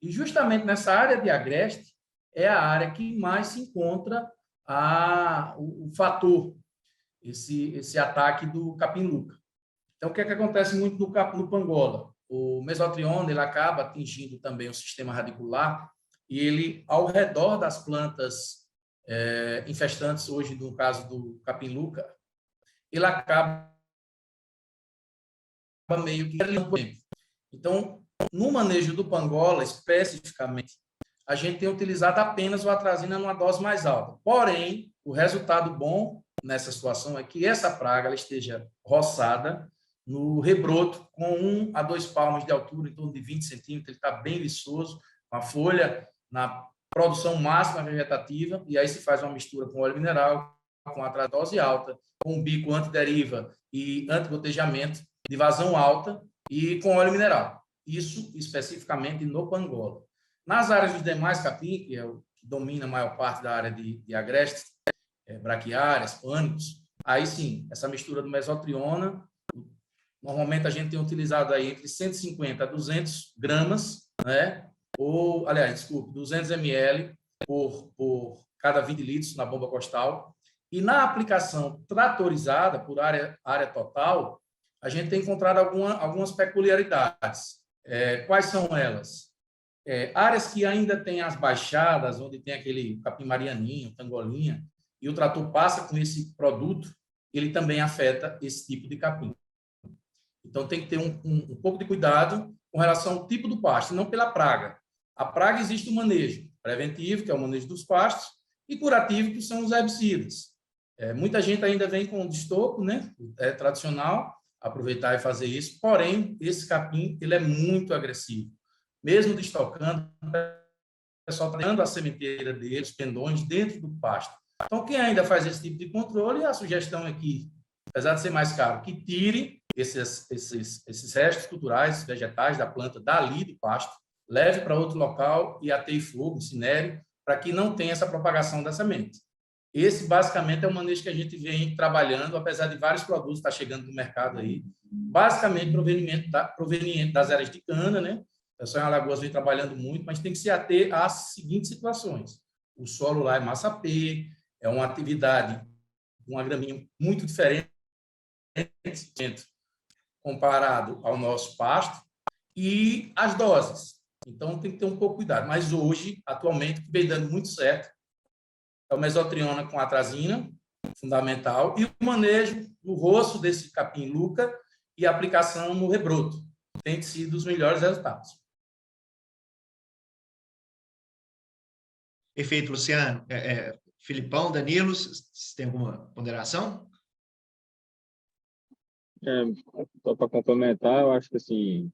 E justamente nessa área de agreste é a área que mais se encontra o fator, esse ataque do capim-luca. Então, o que acontece muito no pangola? O mesotriona ele acaba atingindo também o sistema radicular e ele, ao redor das plantas infestantes, hoje, no caso do capim-luca, ele acaba meio que... Então, no manejo do pangola, especificamente, a gente tem utilizado apenas o atrazina numa dose mais alta. Porém, o resultado bom nessa situação é que essa praga ela esteja roçada no rebroto, com 1 a 2 palmos de altura, em torno de 20 centímetros, ele está bem viçoso, a folha na produção máxima vegetativa, e aí se faz uma mistura com óleo mineral, com a dose alta, com bico antideriva e antigotejamento de vazão alta e com óleo mineral. Isso especificamente no pangola. Nas áreas dos demais capim, que é o que domina a maior parte da área de agreste, braquiárias, pânicos, aí sim, essa mistura do mesotriona, normalmente a gente tem utilizado aí entre 150 a 200 gramas, né? Ou, aliás, desculpe, 200 ml por cada 20 litros na bomba costal. E na aplicação tratorizada por área total, a gente tem encontrado algumas peculiaridades. Quais são elas? Áreas que ainda têm as baixadas, onde tem aquele capim marianinho, tangolinha, e o trator passa com esse produto, ele também afeta esse tipo de capim. Então, tem que ter um pouco de cuidado com relação ao tipo do pasto, não pela praga. A praga existe o manejo preventivo, que é o manejo dos pastos, e curativo, que são os herbicidas. Muita gente ainda vem com o destoco, né? É tradicional, aproveitar e fazer isso, porém, esse capim ele é muito agressivo. Mesmo destocando, o pessoal está dando a sementeira dele, os pendões, dentro do pasto. Então, quem ainda faz esse tipo de controle, a sugestão é que, apesar de ser mais caro, que tire esses restos culturais, vegetais da planta dali do pasto, leve para outro local e ateie fogo, incinere, para que não tenha essa propagação da semente. Esse, basicamente, é o manejo que a gente vem trabalhando, apesar de vários produtos estar chegando no mercado aí, basicamente proveniente das áreas de cana, né? O pessoal em Alagoas vem trabalhando muito, mas tem que se ater às seguintes situações. O solo lá é massa P, é uma atividade, uma graminha muito diferente comparado ao nosso pasto, e as doses. Então, tem que ter um pouco de cuidado. Mas hoje, atualmente, o que vem dando muito certo é o mesotriona com atrazina, fundamental, e o manejo no rosto desse capim-luca e a aplicação no rebroto. Tem sido os melhores resultados. Perfeito, Luciano. Filipão, Danilo, vocês têm alguma ponderação? Só para complementar, eu acho que assim,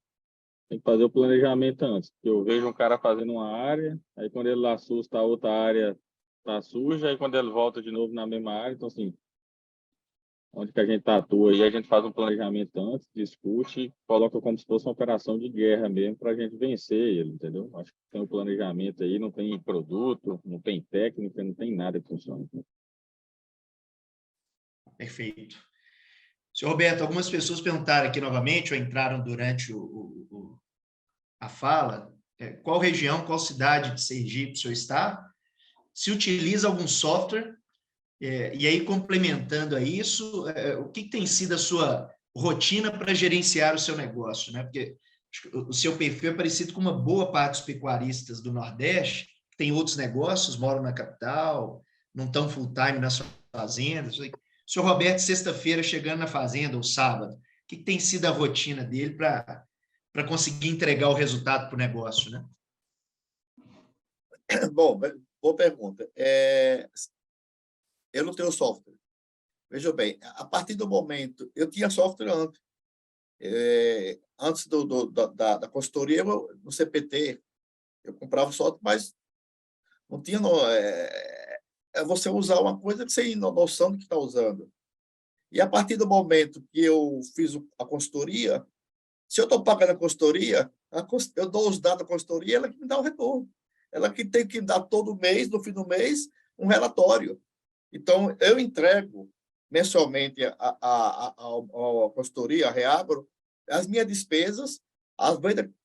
tem que fazer o planejamento antes. Porque eu vejo um cara fazendo uma área, aí quando ele assusta, a outra área está suja, aí quando ele volta de novo na mesma área, então assim, onde que a gente atua aí, a gente faz um planejamento antes, discute, coloca como se fosse uma operação de guerra mesmo para a gente vencer ele, entendeu? Acho que tem um planejamento aí, não tem produto, não tem técnica, não tem nada que funcione. Perfeito. Senhor Roberto, algumas pessoas perguntaram aqui novamente, ou entraram durante a fala, qual região, qual cidade de Sergipe o senhor está? Se utiliza algum software? E aí, complementando a isso, o que tem sido a sua rotina para gerenciar o seu negócio, né? Porque o seu perfil é parecido com uma boa parte dos pecuaristas do Nordeste, que tem outros negócios, moram na capital, não estão full-time nas fazendas. O senhor Roberto, sexta-feira, chegando na fazenda, ou sábado, o que tem sido a rotina dele para conseguir entregar o resultado para o negócio, né? Bom, boa pergunta. Eu não tenho software. Veja bem, a partir do momento... Eu tinha software antes. Antes da consultoria, no CPT, eu comprava software, mas não tinha... você usar uma coisa que você tem noção do que está usando. E a partir do momento que eu fiz a consultoria, se eu estou pagando a consultoria, eu dou os dados da consultoria, ela que me dá o retorno. Ela que tem que dar todo mês, no fim do mês, um relatório. Então, eu entrego mensalmente à consultoria, a Reagro, as minhas despesas,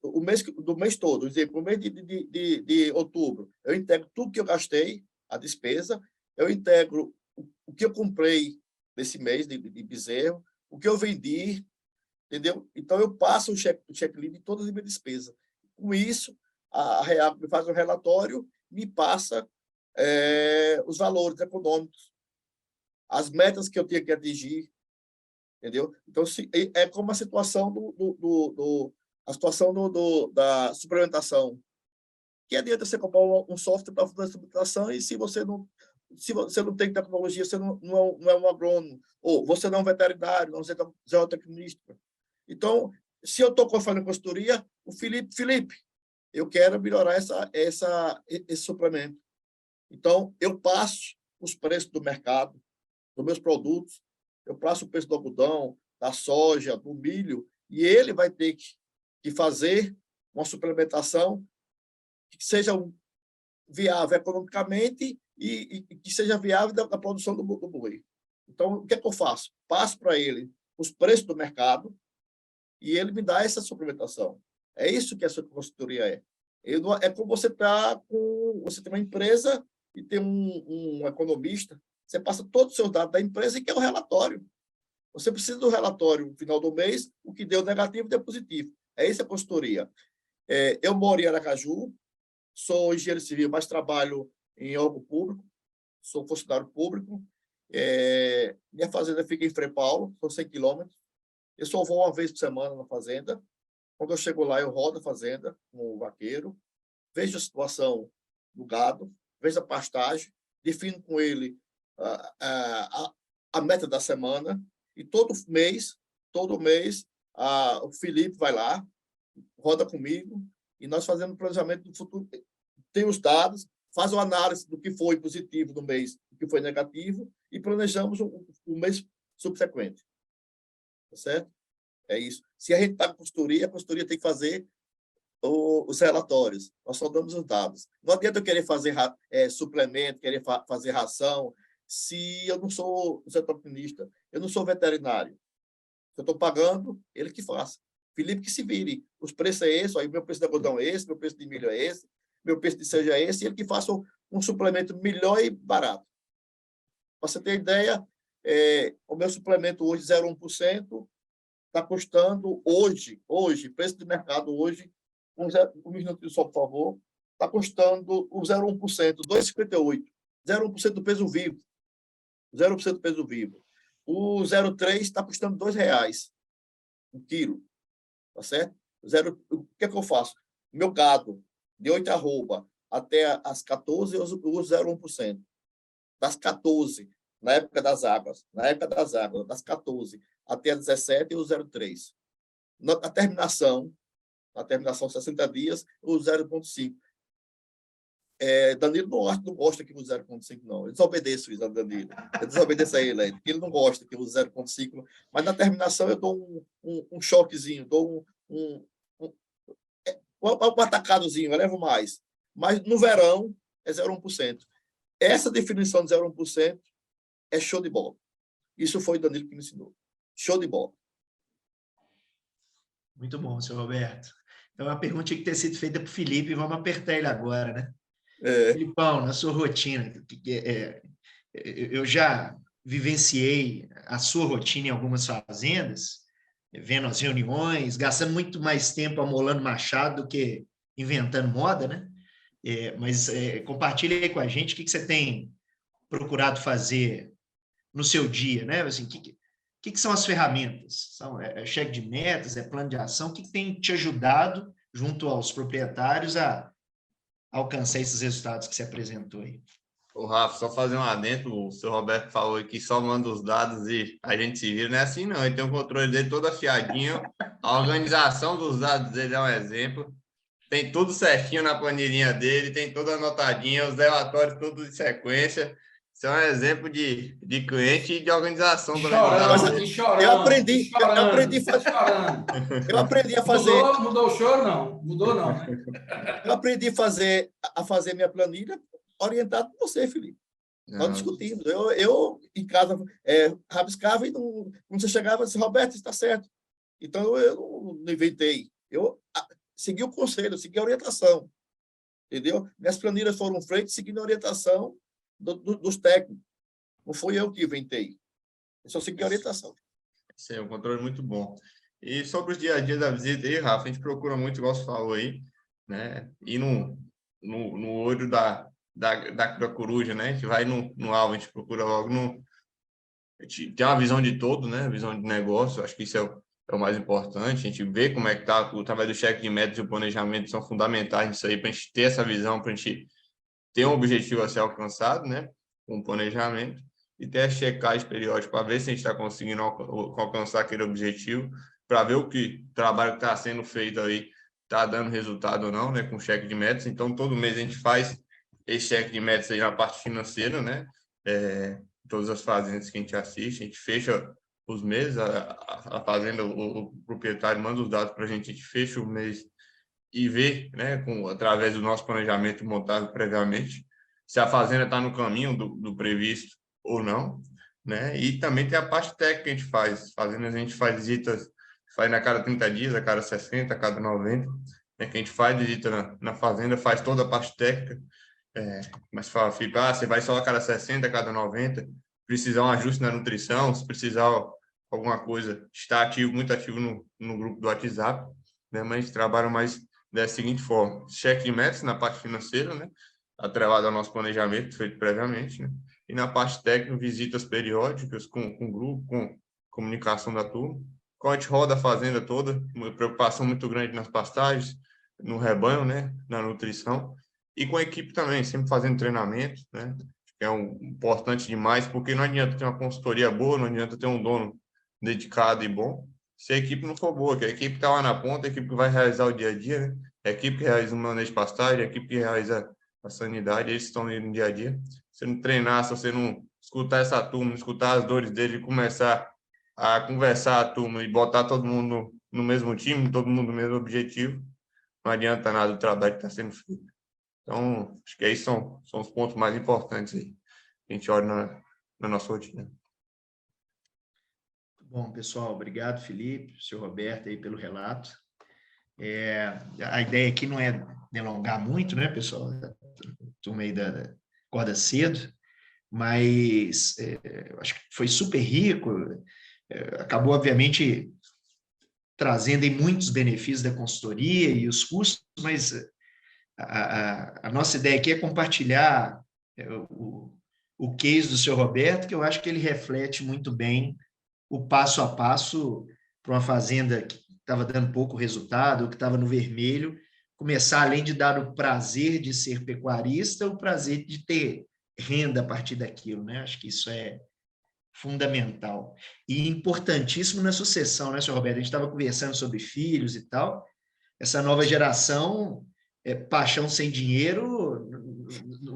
do mês todo. Por exemplo, no mês de outubro, eu entrego tudo que eu gastei, a despesa, eu integro o que eu comprei desse mês de bezerro, o que eu vendi, entendeu? Então, eu passo o checklist de todas as minhas despesas. Com isso, a Reagro me faz um relatório, me passa os valores econômicos, as metas que eu tinha que atingir, entendeu? Então, é como a situação a situação da suplementação. Que adianta você comprar um software para fazer a suplementação e se você não tem tecnologia, você não é um agrônomo, ou você não é um veterinário, não é um zootecnista. Então, se eu estou fazendo consultoria, o Felipe, eu quero melhorar esse suplemento. Então, eu passo os preços do mercado, dos meus produtos, eu passo o preço do algodão, da soja, do milho, e ele vai ter que fazer uma suplementação que seja viável economicamente e que seja viável da produção do boi. Então, o que é que eu faço? Passo para ele os preços do mercado e ele me dá essa suplementação. É isso que a sua consultoria é. É como você você tem uma empresa e tem um economista, você passa todos os seus dados da empresa e quer o relatório. Você precisa do relatório no final do mês, o que deu negativo e deu positivo. É isso a consultoria. Eu moro em Aracaju, sou engenheiro civil, mas trabalho em órgão público, sou funcionário público. Minha fazenda fica em Frei Paulo, são 100 quilômetros. Eu só vou uma vez por semana na fazenda. Quando eu chego lá, eu rodo a fazenda com o vaqueiro, vejo a situação do gado, vejo a pastagem, defino com ele a meta da semana e todo mês, o Felipe vai lá, roda comigo e nós fazemos o planejamento do futuro. Tem os dados, faz uma análise do que foi positivo no mês, do que foi negativo e planejamos o mês subsequente. Tá certo? É isso. Se a gente está com a consultoria tem que fazer os relatórios. Nós só damos os dados. Não adianta eu querer fazer suplemento, querer fazer ração, se eu não sou zootecnista, eu não sou veterinário. Se eu estou pagando, ele que faça. Felipe que se vire. Os preços é esse, aí meu preço de algodão é esse, meu preço de milho é esse, meu preço de soja é esse, e ele que faça um suplemento melhor e barato. Para você ter ideia, o meu suplemento hoje, 0,1%, está custando hoje, preço de mercado hoje, um minuto só, por favor, está custando o 0,1%, 2,58. 0,1% do peso vivo. 0% do peso vivo. O 0,3 está custando R$2 um quilo. Tá certo? O que é que eu faço? Meu gado, de 8 arroba até as 14, eu uso 0,1%. das 14, na época das águas, das 14 até as 17, o 0,3. Na terminação, 60 dias, o 0,5. Danilo não gosta que use 0,5, não. Eu desobedeço isso a Danilo. Eu desobedeço a ele. Ele não gosta que eu use 0,5. Mas na terminação eu dou um choquezinho, dou um atacadozinho, eu levo mais. Mas no verão é 0,1%. Essa definição de 0,1% é show de bola. Isso foi o Danilo que me ensinou. Show de bola. Muito bom, senhor Roberto. Então, a pergunta tinha que ter sido feita para o Felipe, e vamos apertar ele agora, né? Filipão, na sua rotina, eu já vivenciei a sua rotina em algumas fazendas, vendo as reuniões, gastando muito mais tempo amolando machado do que inventando moda, né? Mas compartilha aí com a gente o que você tem procurado fazer no seu dia, né? Assim, o que são as ferramentas? É cheque de metas, é plano de ação? O que tem te ajudado, junto aos proprietários, a alcançar esses resultados que você apresentou aí? O Rafa, só fazer um adendo, o seu Roberto falou que só manda os dados e a gente se vira, não é assim não, ele tem um controle dele todo afiadinho, a organização dos dados dele é um exemplo, tem tudo certinho na planilhinha dele, tem tudo anotadinho, os relatórios todos em sequência. Isso é um exemplo de cliente e de organização. Eu aprendi a fazer. Mudou o choro, não? Mudou, não, né? Eu aprendi a fazer minha planilha orientado por você, Felipe. Nós discutimos. Eu em casa, rabiscava e quando você chegava, disse, Roberto, está certo. Então, eu não inventei. Eu segui o conselho, segui a orientação. Entendeu? Minhas planilhas foram feitas seguindo a orientação dos técnicos. Não foi eu que inventei. Eu só segui a orientação. Sim, um controle muito bom. E sobre os dia a dia da visita aí, Rafa, a gente procura muito, igual você falou aí, né? Ir no olho da coruja, né? A gente vai no alvo, a gente procura logo a gente tem uma visão de todo, né? Visão de negócio, acho que isso é o mais importante. A gente vê como é que está, através do cheque de metas e o planejamento são fundamentais nisso aí, para a gente ter essa visão, para a gente ter um objetivo a ser alcançado, né? Com um planejamento, e ter a checagem periódica para ver se a gente está conseguindo alcançar aquele objetivo, para ver o trabalho que está sendo feito aí está dando resultado ou não, né? Com cheque de metas. Então, todo mês a gente faz esse cheque de metas aí na parte financeira, né? Todas as fazendas que a gente assiste, a gente fecha os meses, a fazenda, o proprietário manda os dados para a gente fecha o mês e ver, né, através do nosso planejamento montado previamente, se a fazenda está no caminho do previsto ou não, né? E também tem a parte técnica que a gente faz. Fazendas a gente faz visitas, faz a cada 30 dias, a cada 60, a cada 90, né, que a gente faz visita na fazenda, faz toda a parte técnica. Mas fala, Felipe, você vai só a cada 60, a cada 90, precisar um ajuste na nutrição, se precisar alguma coisa, está muito ativo no grupo do WhatsApp, né? Mas a gente trabalha mais da seguinte forma: cheque de metas na parte financeira, né? Atrelado ao nosso planejamento feito previamente, né? E na parte técnica, visitas periódicas com o grupo, com comunicação da turma. Quando a gente roda a fazenda toda, uma preocupação muito grande nas pastagens, no rebanho, né? Na nutrição. E com a equipe também, sempre fazendo treinamento, né? Que é importante demais, porque não adianta ter uma consultoria boa, não adianta ter um dono dedicado e bom, se a equipe não for boa, que a equipe está lá na ponta, a equipe que vai realizar o dia a dia, né? A equipe que realiza o manejo de pastagem, a equipe que realiza a sanidade, eles estão ali no dia a dia. Se você não treinar, se você não escutar essa turma, não escutar as dores dele e começar a conversar a turma e botar todo mundo no mesmo time, todo mundo no mesmo objetivo, não adianta nada o trabalho que está sendo feito. Então, acho que aí são os pontos mais importantes aí, que a gente olha na nossa rotina. Bom, pessoal, obrigado, Felipe, senhor Roberto, aí pelo relato. A ideia aqui não é delongar muito, né, pessoal? Turma aí acorda cedo, mas acho que foi super rico, acabou, obviamente, trazendo aí muitos benefícios da consultoria e os custos, mas a nossa ideia aqui é compartilhar o case do senhor Roberto, que eu acho que ele reflete muito bem o passo a passo para uma fazenda que estava dando pouco resultado, que estava no vermelho, começar, além de dar o prazer de ser pecuarista, o prazer de ter renda a partir daquilo, né? Acho que isso é fundamental. E importantíssimo na sucessão, né, senhor Roberto? A gente estava conversando sobre filhos e tal. Essa nova geração, paixão sem dinheiro,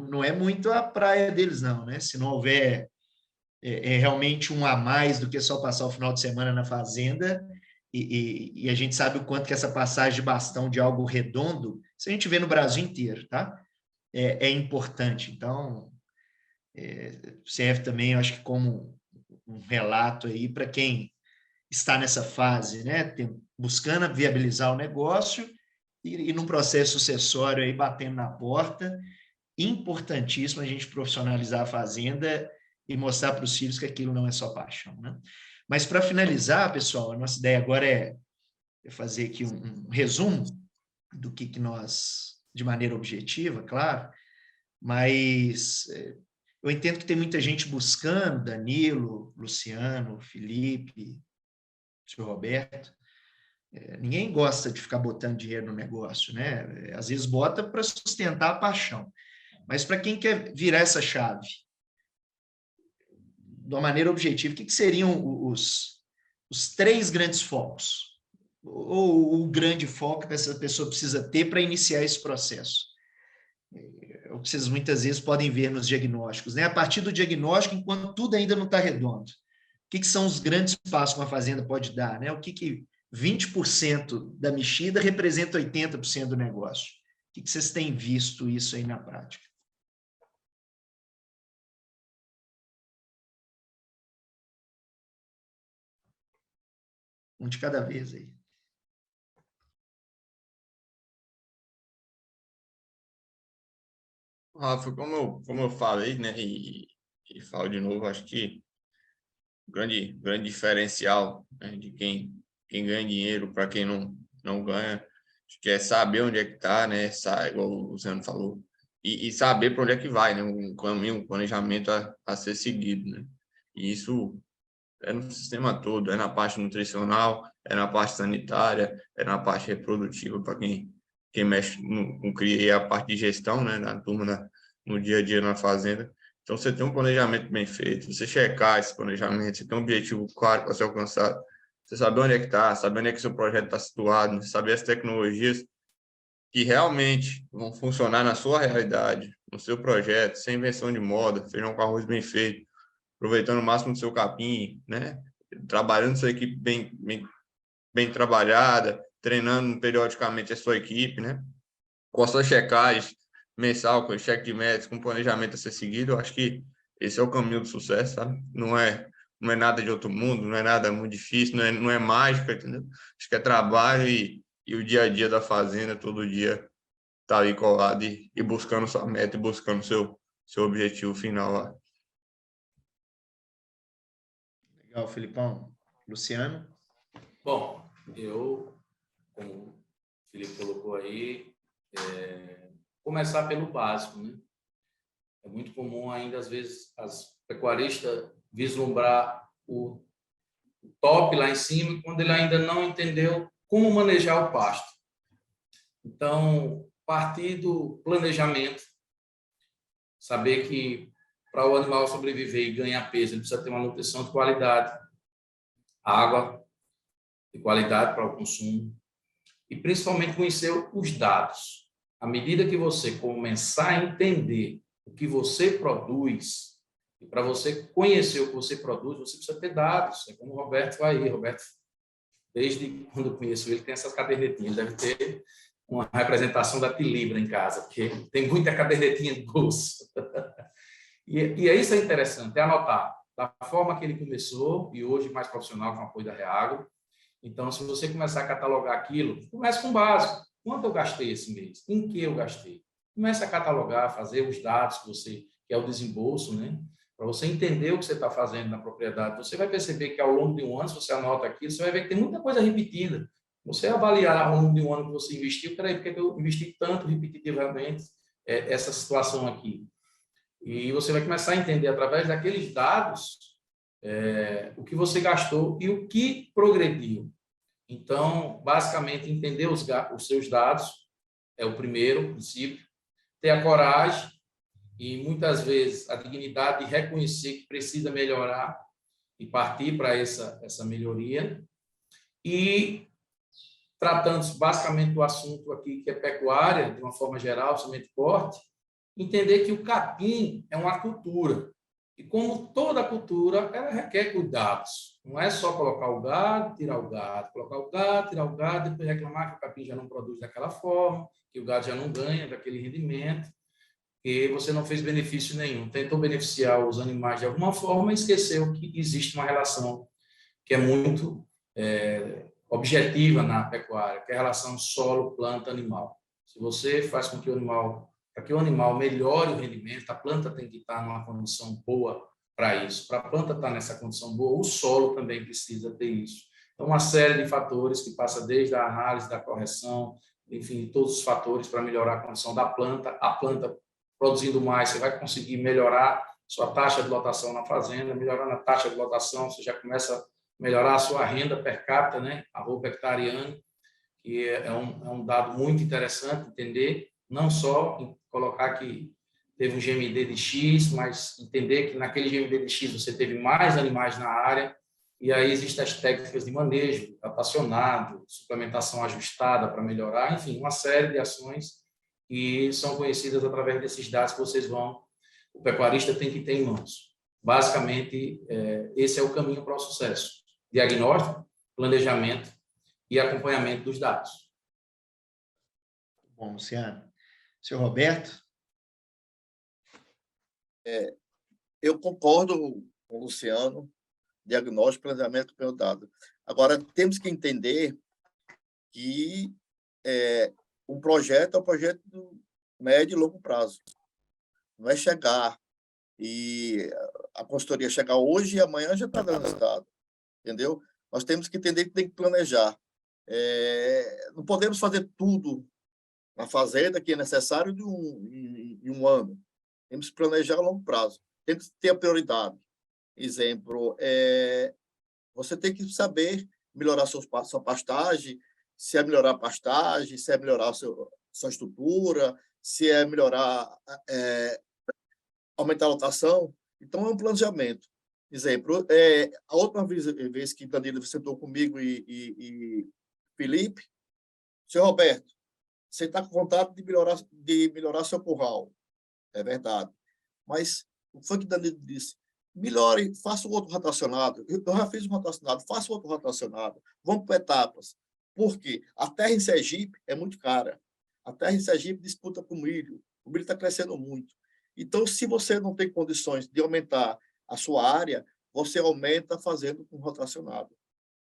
não é muito a praia deles, não, né? Se não houver realmente um a mais do que só passar o final de semana na fazenda, e a gente sabe o quanto que essa passagem de bastão de algo redondo, isso a gente vê no Brasil inteiro, tá? É importante. Então, serve também, eu acho que como um relato aí para quem está nessa fase, né? Buscando viabilizar o negócio e num processo sucessório aí batendo na porta. Importantíssimo a gente profissionalizar a fazenda e mostrar para os filhos que aquilo não é só paixão, né? Mas para finalizar, pessoal, a nossa ideia agora é fazer aqui um resumo do que nós, de maneira objetiva, claro, mas eu entendo que tem muita gente buscando, Danilo, Luciano, Felipe, o senhor Roberto, ninguém gosta de ficar botando dinheiro no negócio, né? Às vezes bota para sustentar a paixão. Mas para quem quer virar essa chave, de uma maneira objetiva, o que seriam os 3 grandes focos? Ou o grande foco que essa pessoa precisa ter para iniciar esse processo? O que vocês muitas vezes podem ver nos diagnósticos, né? A partir do diagnóstico, enquanto tudo ainda não está redondo, o que são os grandes passos que uma fazenda pode dar, né? O que 20% da mexida representa 80% do negócio? O que vocês têm visto isso aí na prática? Um de cada vez aí. Rafa, como eu falei, né, e falo de novo, acho que o grande diferencial, né, de quem ganha dinheiro para quem não ganha, acho que é saber onde é que está, né, igual o Luciano falou, e saber para onde é que vai, né, um caminho, um planejamento a ser seguido, né, e isso é no sistema todo, é na parte nutricional, é na parte sanitária, é na parte reprodutiva, para quem mexe com cria, e a parte de gestão, né, na turma, no dia a dia na fazenda. Então, você tem um planejamento bem feito, você checar esse planejamento, você tem um objetivo claro para ser alcançado, você saber onde é que está, saber onde é que seu projeto está situado, saber as tecnologias que realmente vão funcionar na sua realidade, no seu projeto, sem invenção de moda, feijão com arroz bem feito, aproveitando o máximo do seu capim, né? Trabalhando sua equipe bem trabalhada, treinando periodicamente a sua equipe, né? Com a sua checagem mensal, com o cheque de metas, com planejamento a ser seguido, eu acho que esse é o caminho do sucesso, sabe? Não é nada de outro mundo, não é nada muito difícil, não é mágica, entendeu? Acho que é trabalho e o dia a dia da fazenda, todo dia tá ali colado e buscando sua meta e buscando seu objetivo final lá. Legal, Felipão. Luciano? Bom, eu, como o Felipe colocou aí, começar pelo básico, né? É muito comum ainda, às vezes, as pecuaristas vislumbrar o top lá em cima, quando ele ainda não entendeu como manejar o pasto. Então, partir do planejamento, saber que para o animal sobreviver e ganhar peso, ele precisa ter uma nutrição de qualidade, água de qualidade para o consumo e, principalmente, conhecer os dados. À medida que você começar a entender o que você produz, e para você conhecer o que você produz, você precisa ter dados. É como o Roberto vai aí. Roberto, desde quando eu conheço ele, tem essas cadernetinhas. Ele deve ter uma representação da Tilibra em casa, porque tem muita cadernetinha de bolso. E isso é interessante, é anotar da forma que ele começou, e hoje mais profissional com o apoio da Reagro. Então, se você começar a catalogar aquilo, comece com o básico. Quanto eu gastei esse mês? Em que eu gastei? Comece a catalogar, fazer os dados que é o desembolso, né? Para você entender o que você está fazendo na propriedade. Você vai perceber que ao longo de um ano, se você anota aquilo, você vai ver que tem muita coisa repetida. Você avaliar ao longo de um ano que você investiu, peraí, porque eu investi tanto repetitivamente essa situação aqui? E você vai começar a entender, através daqueles dados, o que você gastou e o que progrediu. Então, basicamente, entender os seus dados é o primeiro princípio. Ter a coragem e muitas vezes a dignidade de reconhecer que precisa melhorar e partir para essa melhoria. E tratando basicamente do assunto aqui, que é pecuária, de uma forma geral, somente corte, entender que o capim é uma cultura. E como toda cultura, ela requer cuidados. Não é só colocar o gado, tirar o gado, colocar o gado, tirar o gado, depois reclamar que o capim já não produz daquela forma, que o gado já não ganha daquele rendimento, que você não fez benefício nenhum. Tentou beneficiar os animais de alguma forma e esqueceu que existe uma relação que é muito objetiva na pecuária, que é a relação solo, planta, animal. Se você faz com que o animal, para que o animal melhore o rendimento, a planta tem que estar numa condição boa para isso. Para a planta estar nessa condição boa, o solo também precisa ter isso. Então, uma série de fatores que passa desde a análise, da correção, enfim, todos os fatores para melhorar a condição da planta. A planta produzindo mais, você vai conseguir melhorar sua taxa de lotação na fazenda. Melhorando a taxa de lotação, você já começa a melhorar a sua renda per capita, né? A roupa hectariana, que é um dado muito interessante entender, não só em colocar que teve um GMD de X, mas entender que naquele GMD de X você teve mais animais na área, e aí existem as técnicas de manejo, rotacionado, suplementação ajustada para melhorar, enfim, uma série de ações que são conhecidas através desses dados que o pecuarista tem que ter em mãos. Basicamente, esse é o caminho para o sucesso. Diagnóstico, planejamento e acompanhamento dos dados. Bom, Luciano. Senhor Roberto? Eu concordo com o Luciano, diagnóstico, planejamento, pelo dado. Agora, temos que entender que um projeto é um projeto do médio e longo prazo. Não é chegar e a consultoria chegar hoje e amanhã já está dando resultado, entendeu? Nós temos que entender que tem que planejar. Não podemos fazer tudo na fazenda que é necessário em um ano. Temos que planejar a longo prazo. Temos que ter a prioridade. Exemplo, você tem que saber melhorar sua pastagem, se é melhorar a pastagem, se é melhorar sua estrutura, se é melhorar, aumentar a lotação. Então, é um planejamento. Exemplo, a última vez que Danilo sentou comigo e Felipe, senhor Roberto, você está com vontade de melhorar seu curral. É verdade. Mas o que foi que Danilo disse? Melhore, faça o outro rotacionado. Eu já fiz um rotacionado, faça o outro rotacionado. Vamos por etapas. Por quê? A terra em Sergipe é muito cara. A terra em Sergipe disputa com o milho. O milho está crescendo muito. Então, se você não tem condições de aumentar a sua área, você aumenta fazendo com rotacionado.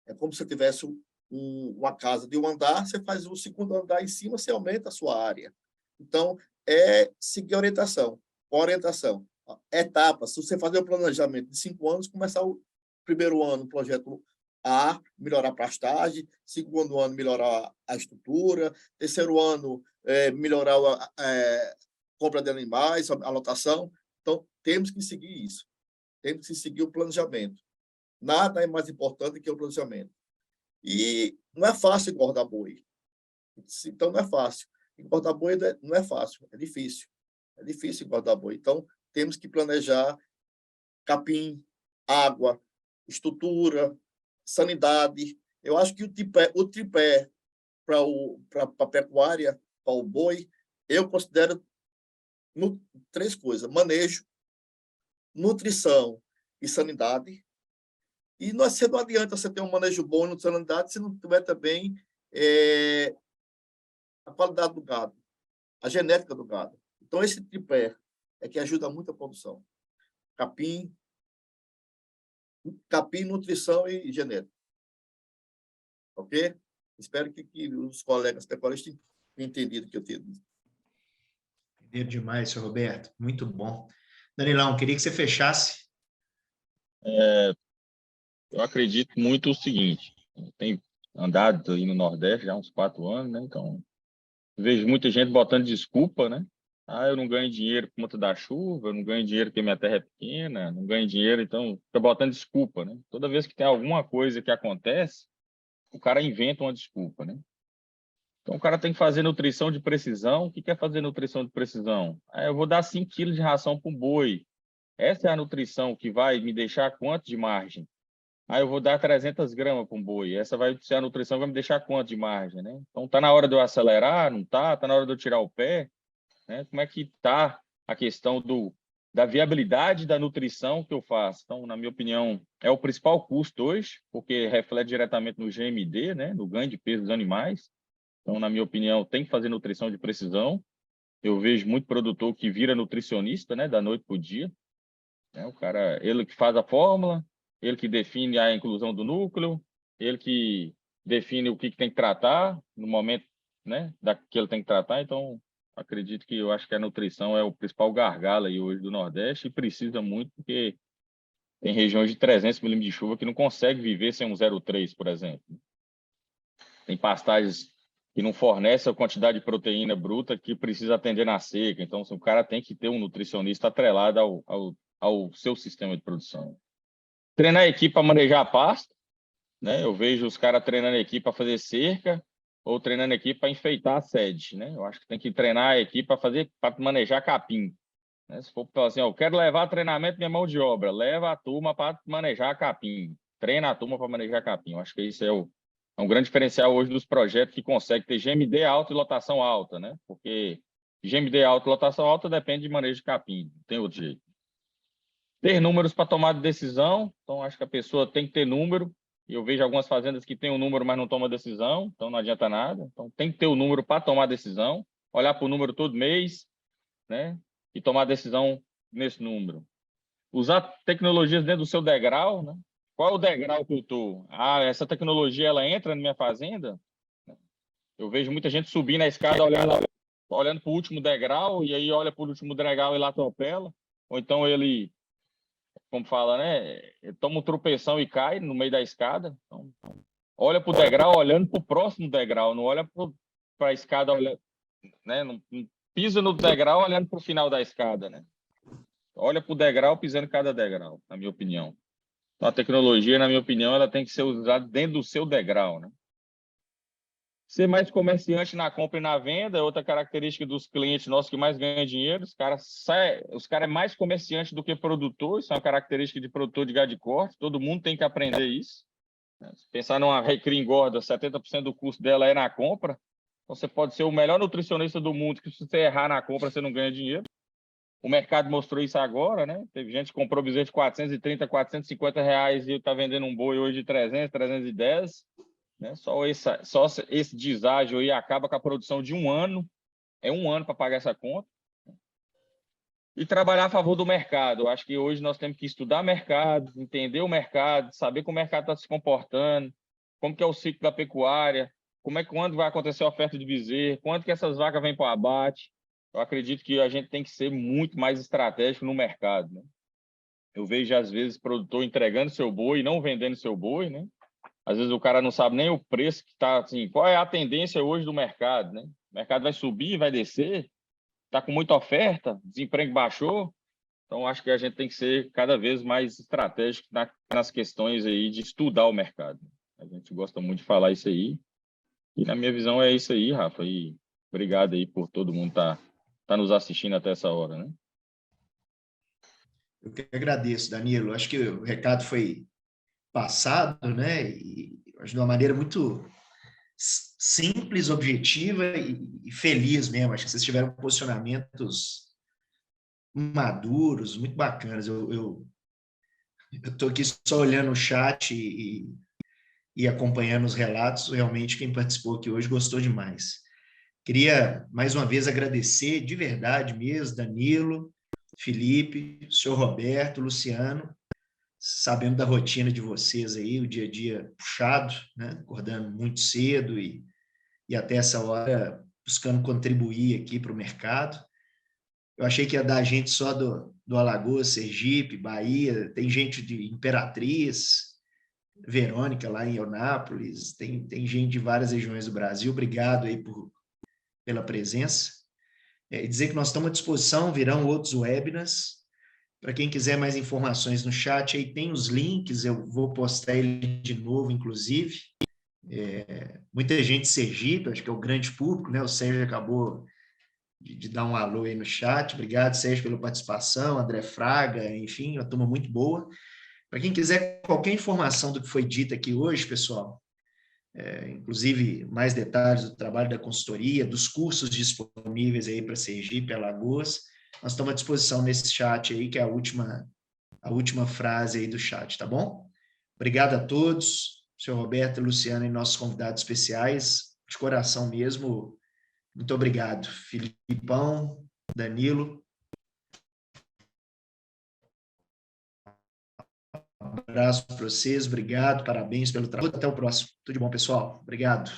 É como se tivesse uma casa de um andar, você faz o segundo andar em cima, você aumenta a sua área. Então, seguir a orientação. Orientação. Etapas. Se você fazer o planejamento de 5 anos, começar o primeiro ano, projeto A, melhorar a pastagem, segundo ano, melhorar a estrutura, terceiro ano, melhorar a compra de animais, a lotação. Então, temos que seguir isso. Temos que seguir o planejamento. Nada é mais importante que o planejamento. E não é fácil engordar boi. Então, não é fácil. Engordar boi não é fácil, é difícil. É difícil engordar boi. Então, temos que planejar capim, água, estrutura, sanidade. Eu acho que o tripé para a pecuária, para o boi, eu considero 3 coisas: manejo, nutrição e sanidade. E não adianta você ter um manejo bom e sanidade se não tiver também a qualidade do gado, a genética do gado. Então, esse tripé é que ajuda muito a produção. Capim, nutrição e genética. Ok? Espero que os colegas pecuaristas tenham entendido o que eu tenho dito. Entenderam demais, senhor Roberto. Muito bom. Danilão, queria que você fechasse. Eu acredito muito o seguinte: eu tenho andado aí no Nordeste já há uns 4 anos, né? Então, vejo muita gente botando desculpa, né? Eu não ganho dinheiro por conta da chuva, eu não ganho dinheiro porque minha terra é pequena, não ganho dinheiro, então fica botando desculpa, né? Toda vez que tem alguma coisa que acontece, o cara inventa uma desculpa, né? Então, o cara tem que fazer nutrição de precisão. O que é fazer nutrição de precisão? Eu vou dar 5 quilos de ração para um boi. Essa é a nutrição que vai me deixar quanto de margem? Eu vou dar 300 gramas para um boi. Essa vai ser a nutrição que vai me deixar quanto de margem, né? Então, está na hora de eu acelerar? Não está? Está na hora de eu tirar o pé? Né? Como é que está a questão da viabilidade da nutrição que eu faço? Então, na minha opinião, é o principal custo hoje, porque reflete diretamente no GMD, né? No ganho de peso dos animais. Então, na minha opinião, tem que fazer nutrição de precisão. Eu vejo muito produtor que vira nutricionista, né? Da noite para o dia. Né? O cara, ele que faz a fórmula, ele que define a inclusão do núcleo, ele que define o que tem que tratar no momento, né? Que ele tem que tratar. Então, acredito que eu acho que a nutrição é o principal gargalo aí hoje do Nordeste e precisa muito, porque tem regiões de 300 milímetros de chuva que não consegue viver sem um 0,3, por exemplo. Tem pastagens que não fornecem a quantidade de proteína bruta que precisa atender na seca. Então, o cara tem que ter um nutricionista atrelado ao seu sistema de produção. Treinar a equipe para manejar pasto, né? Eu vejo os caras treinando a equipe para fazer cerca ou treinando a equipe para enfeitar a sede, né? Eu acho que tem que treinar a equipe para manejar capim. Né? Se for falar assim, eu quero levar treinamento minha mão de obra, leva a turma para manejar capim, treina a turma para manejar capim. Eu acho que isso é um grande diferencial hoje dos projetos que conseguem ter GMD alto e lotação alta, né? Porque GMD alto e lotação alta depende de manejo de capim, não tem outro jeito. Ter números para tomar de decisão, então acho que a pessoa tem que ter número. Eu vejo algumas fazendas que têm um número, mas não tomam decisão, então não adianta nada. Então tem que ter o número para tomar decisão, olhar para o número todo mês, né? E tomar decisão nesse número. Usar tecnologias dentro do seu degrau, né? Qual é o degrau que eu estou? Essa tecnologia ela entra na minha fazenda? Eu vejo muita gente subindo a escada olhando para o último degrau, e aí olha para o último degrau e lá atropela. Ou então ele, como fala, né? Toma um tropeção e cai no meio da escada. Então, olha para o degrau olhando para o próximo degrau, não olha para a escada, né? Não pisa no degrau olhando para o final da escada, né? Olha para o degrau pisando cada degrau, na minha opinião. Então, a tecnologia, na minha opinião, ela tem que ser usada dentro do seu degrau, né? Ser mais comerciante na compra e na venda é outra característica dos clientes nossos que mais ganham dinheiro. Os caras é mais comerciante do que produtor. Isso é uma característica de produtor de gado de corte. Todo mundo tem que aprender isso. Se pensar numa recria engorda, 70% do custo dela é na compra. Então, você pode ser o melhor nutricionista do mundo, que se você errar na compra, você não ganha dinheiro. O mercado mostrou isso agora, né? Teve gente que comprou bezerro de 430, 450 reais e está vendendo um boi hoje de 300, 310. Né? Só esse deságio aí acaba com a produção de um ano. É um ano para pagar essa conta. E trabalhar a favor do mercado. Eu acho que hoje nós temos que estudar mercado, entender o mercado, saber como o mercado está se comportando, como que é o ciclo da pecuária, quando vai acontecer a oferta de bezerro, quando que essas vacas vêm para o abate. Eu acredito que a gente tem que ser muito mais estratégico no mercado, né? Eu vejo, às vezes, produtor entregando seu boi e não vendendo seu boi, né? Às vezes o cara não sabe nem o preço que está, assim, qual é a tendência hoje do mercado, né? O mercado vai subir, vai descer, está com muita oferta, desemprego baixou. Então, acho que a gente tem que ser cada vez mais estratégico nas questões aí de estudar o mercado. A gente gosta muito de falar isso aí. E, na minha visão, é isso aí, Rafa. E obrigado aí por todo mundo tá nos assistindo até essa hora, né? Eu que agradeço, Danilo. Acho que o recado foi passado, né? E acho de uma maneira muito simples, objetiva e feliz mesmo. Acho que vocês tiveram posicionamentos maduros, muito bacanas. Eu estou aqui só olhando o chat e acompanhando os relatos. Realmente, quem participou aqui hoje gostou demais. Queria, mais uma vez, agradecer de verdade mesmo, Danilo, Felipe, o senhor Roberto, Luciano, sabendo da rotina de vocês aí, o dia a dia puxado, né? Acordando muito cedo e até essa hora buscando contribuir aqui para o mercado. Eu achei que ia dar gente só do Alagoas, Sergipe, Bahia, tem gente de Imperatriz, Verônica lá em Eunápolis, tem gente de várias regiões do Brasil. Obrigado aí pela presença. E dizer que nós estamos à disposição, virão outros webinars. Para quem quiser mais informações no chat, aí tem os links, eu vou postar ele de novo, inclusive. Muita gente de Sergipe, acho que é o grande público, né? O Sérgio acabou de dar um alô aí no chat. Obrigado, Sérgio, pela participação, André Fraga, enfim, uma turma muito boa. Para quem quiser qualquer informação do que foi dito aqui hoje, pessoal, inclusive mais detalhes do trabalho da consultoria, dos cursos disponíveis aí para Sergipe, Alagoas, nós estamos à disposição nesse chat aí, que é a última frase aí do chat, tá bom? Obrigado a todos, senhor Roberto, Luciano e nossos convidados especiais, de coração mesmo, muito obrigado. Filipão, Danilo, um abraço para vocês, obrigado, parabéns pelo trabalho, até o próximo. Tudo de bom, pessoal, obrigado.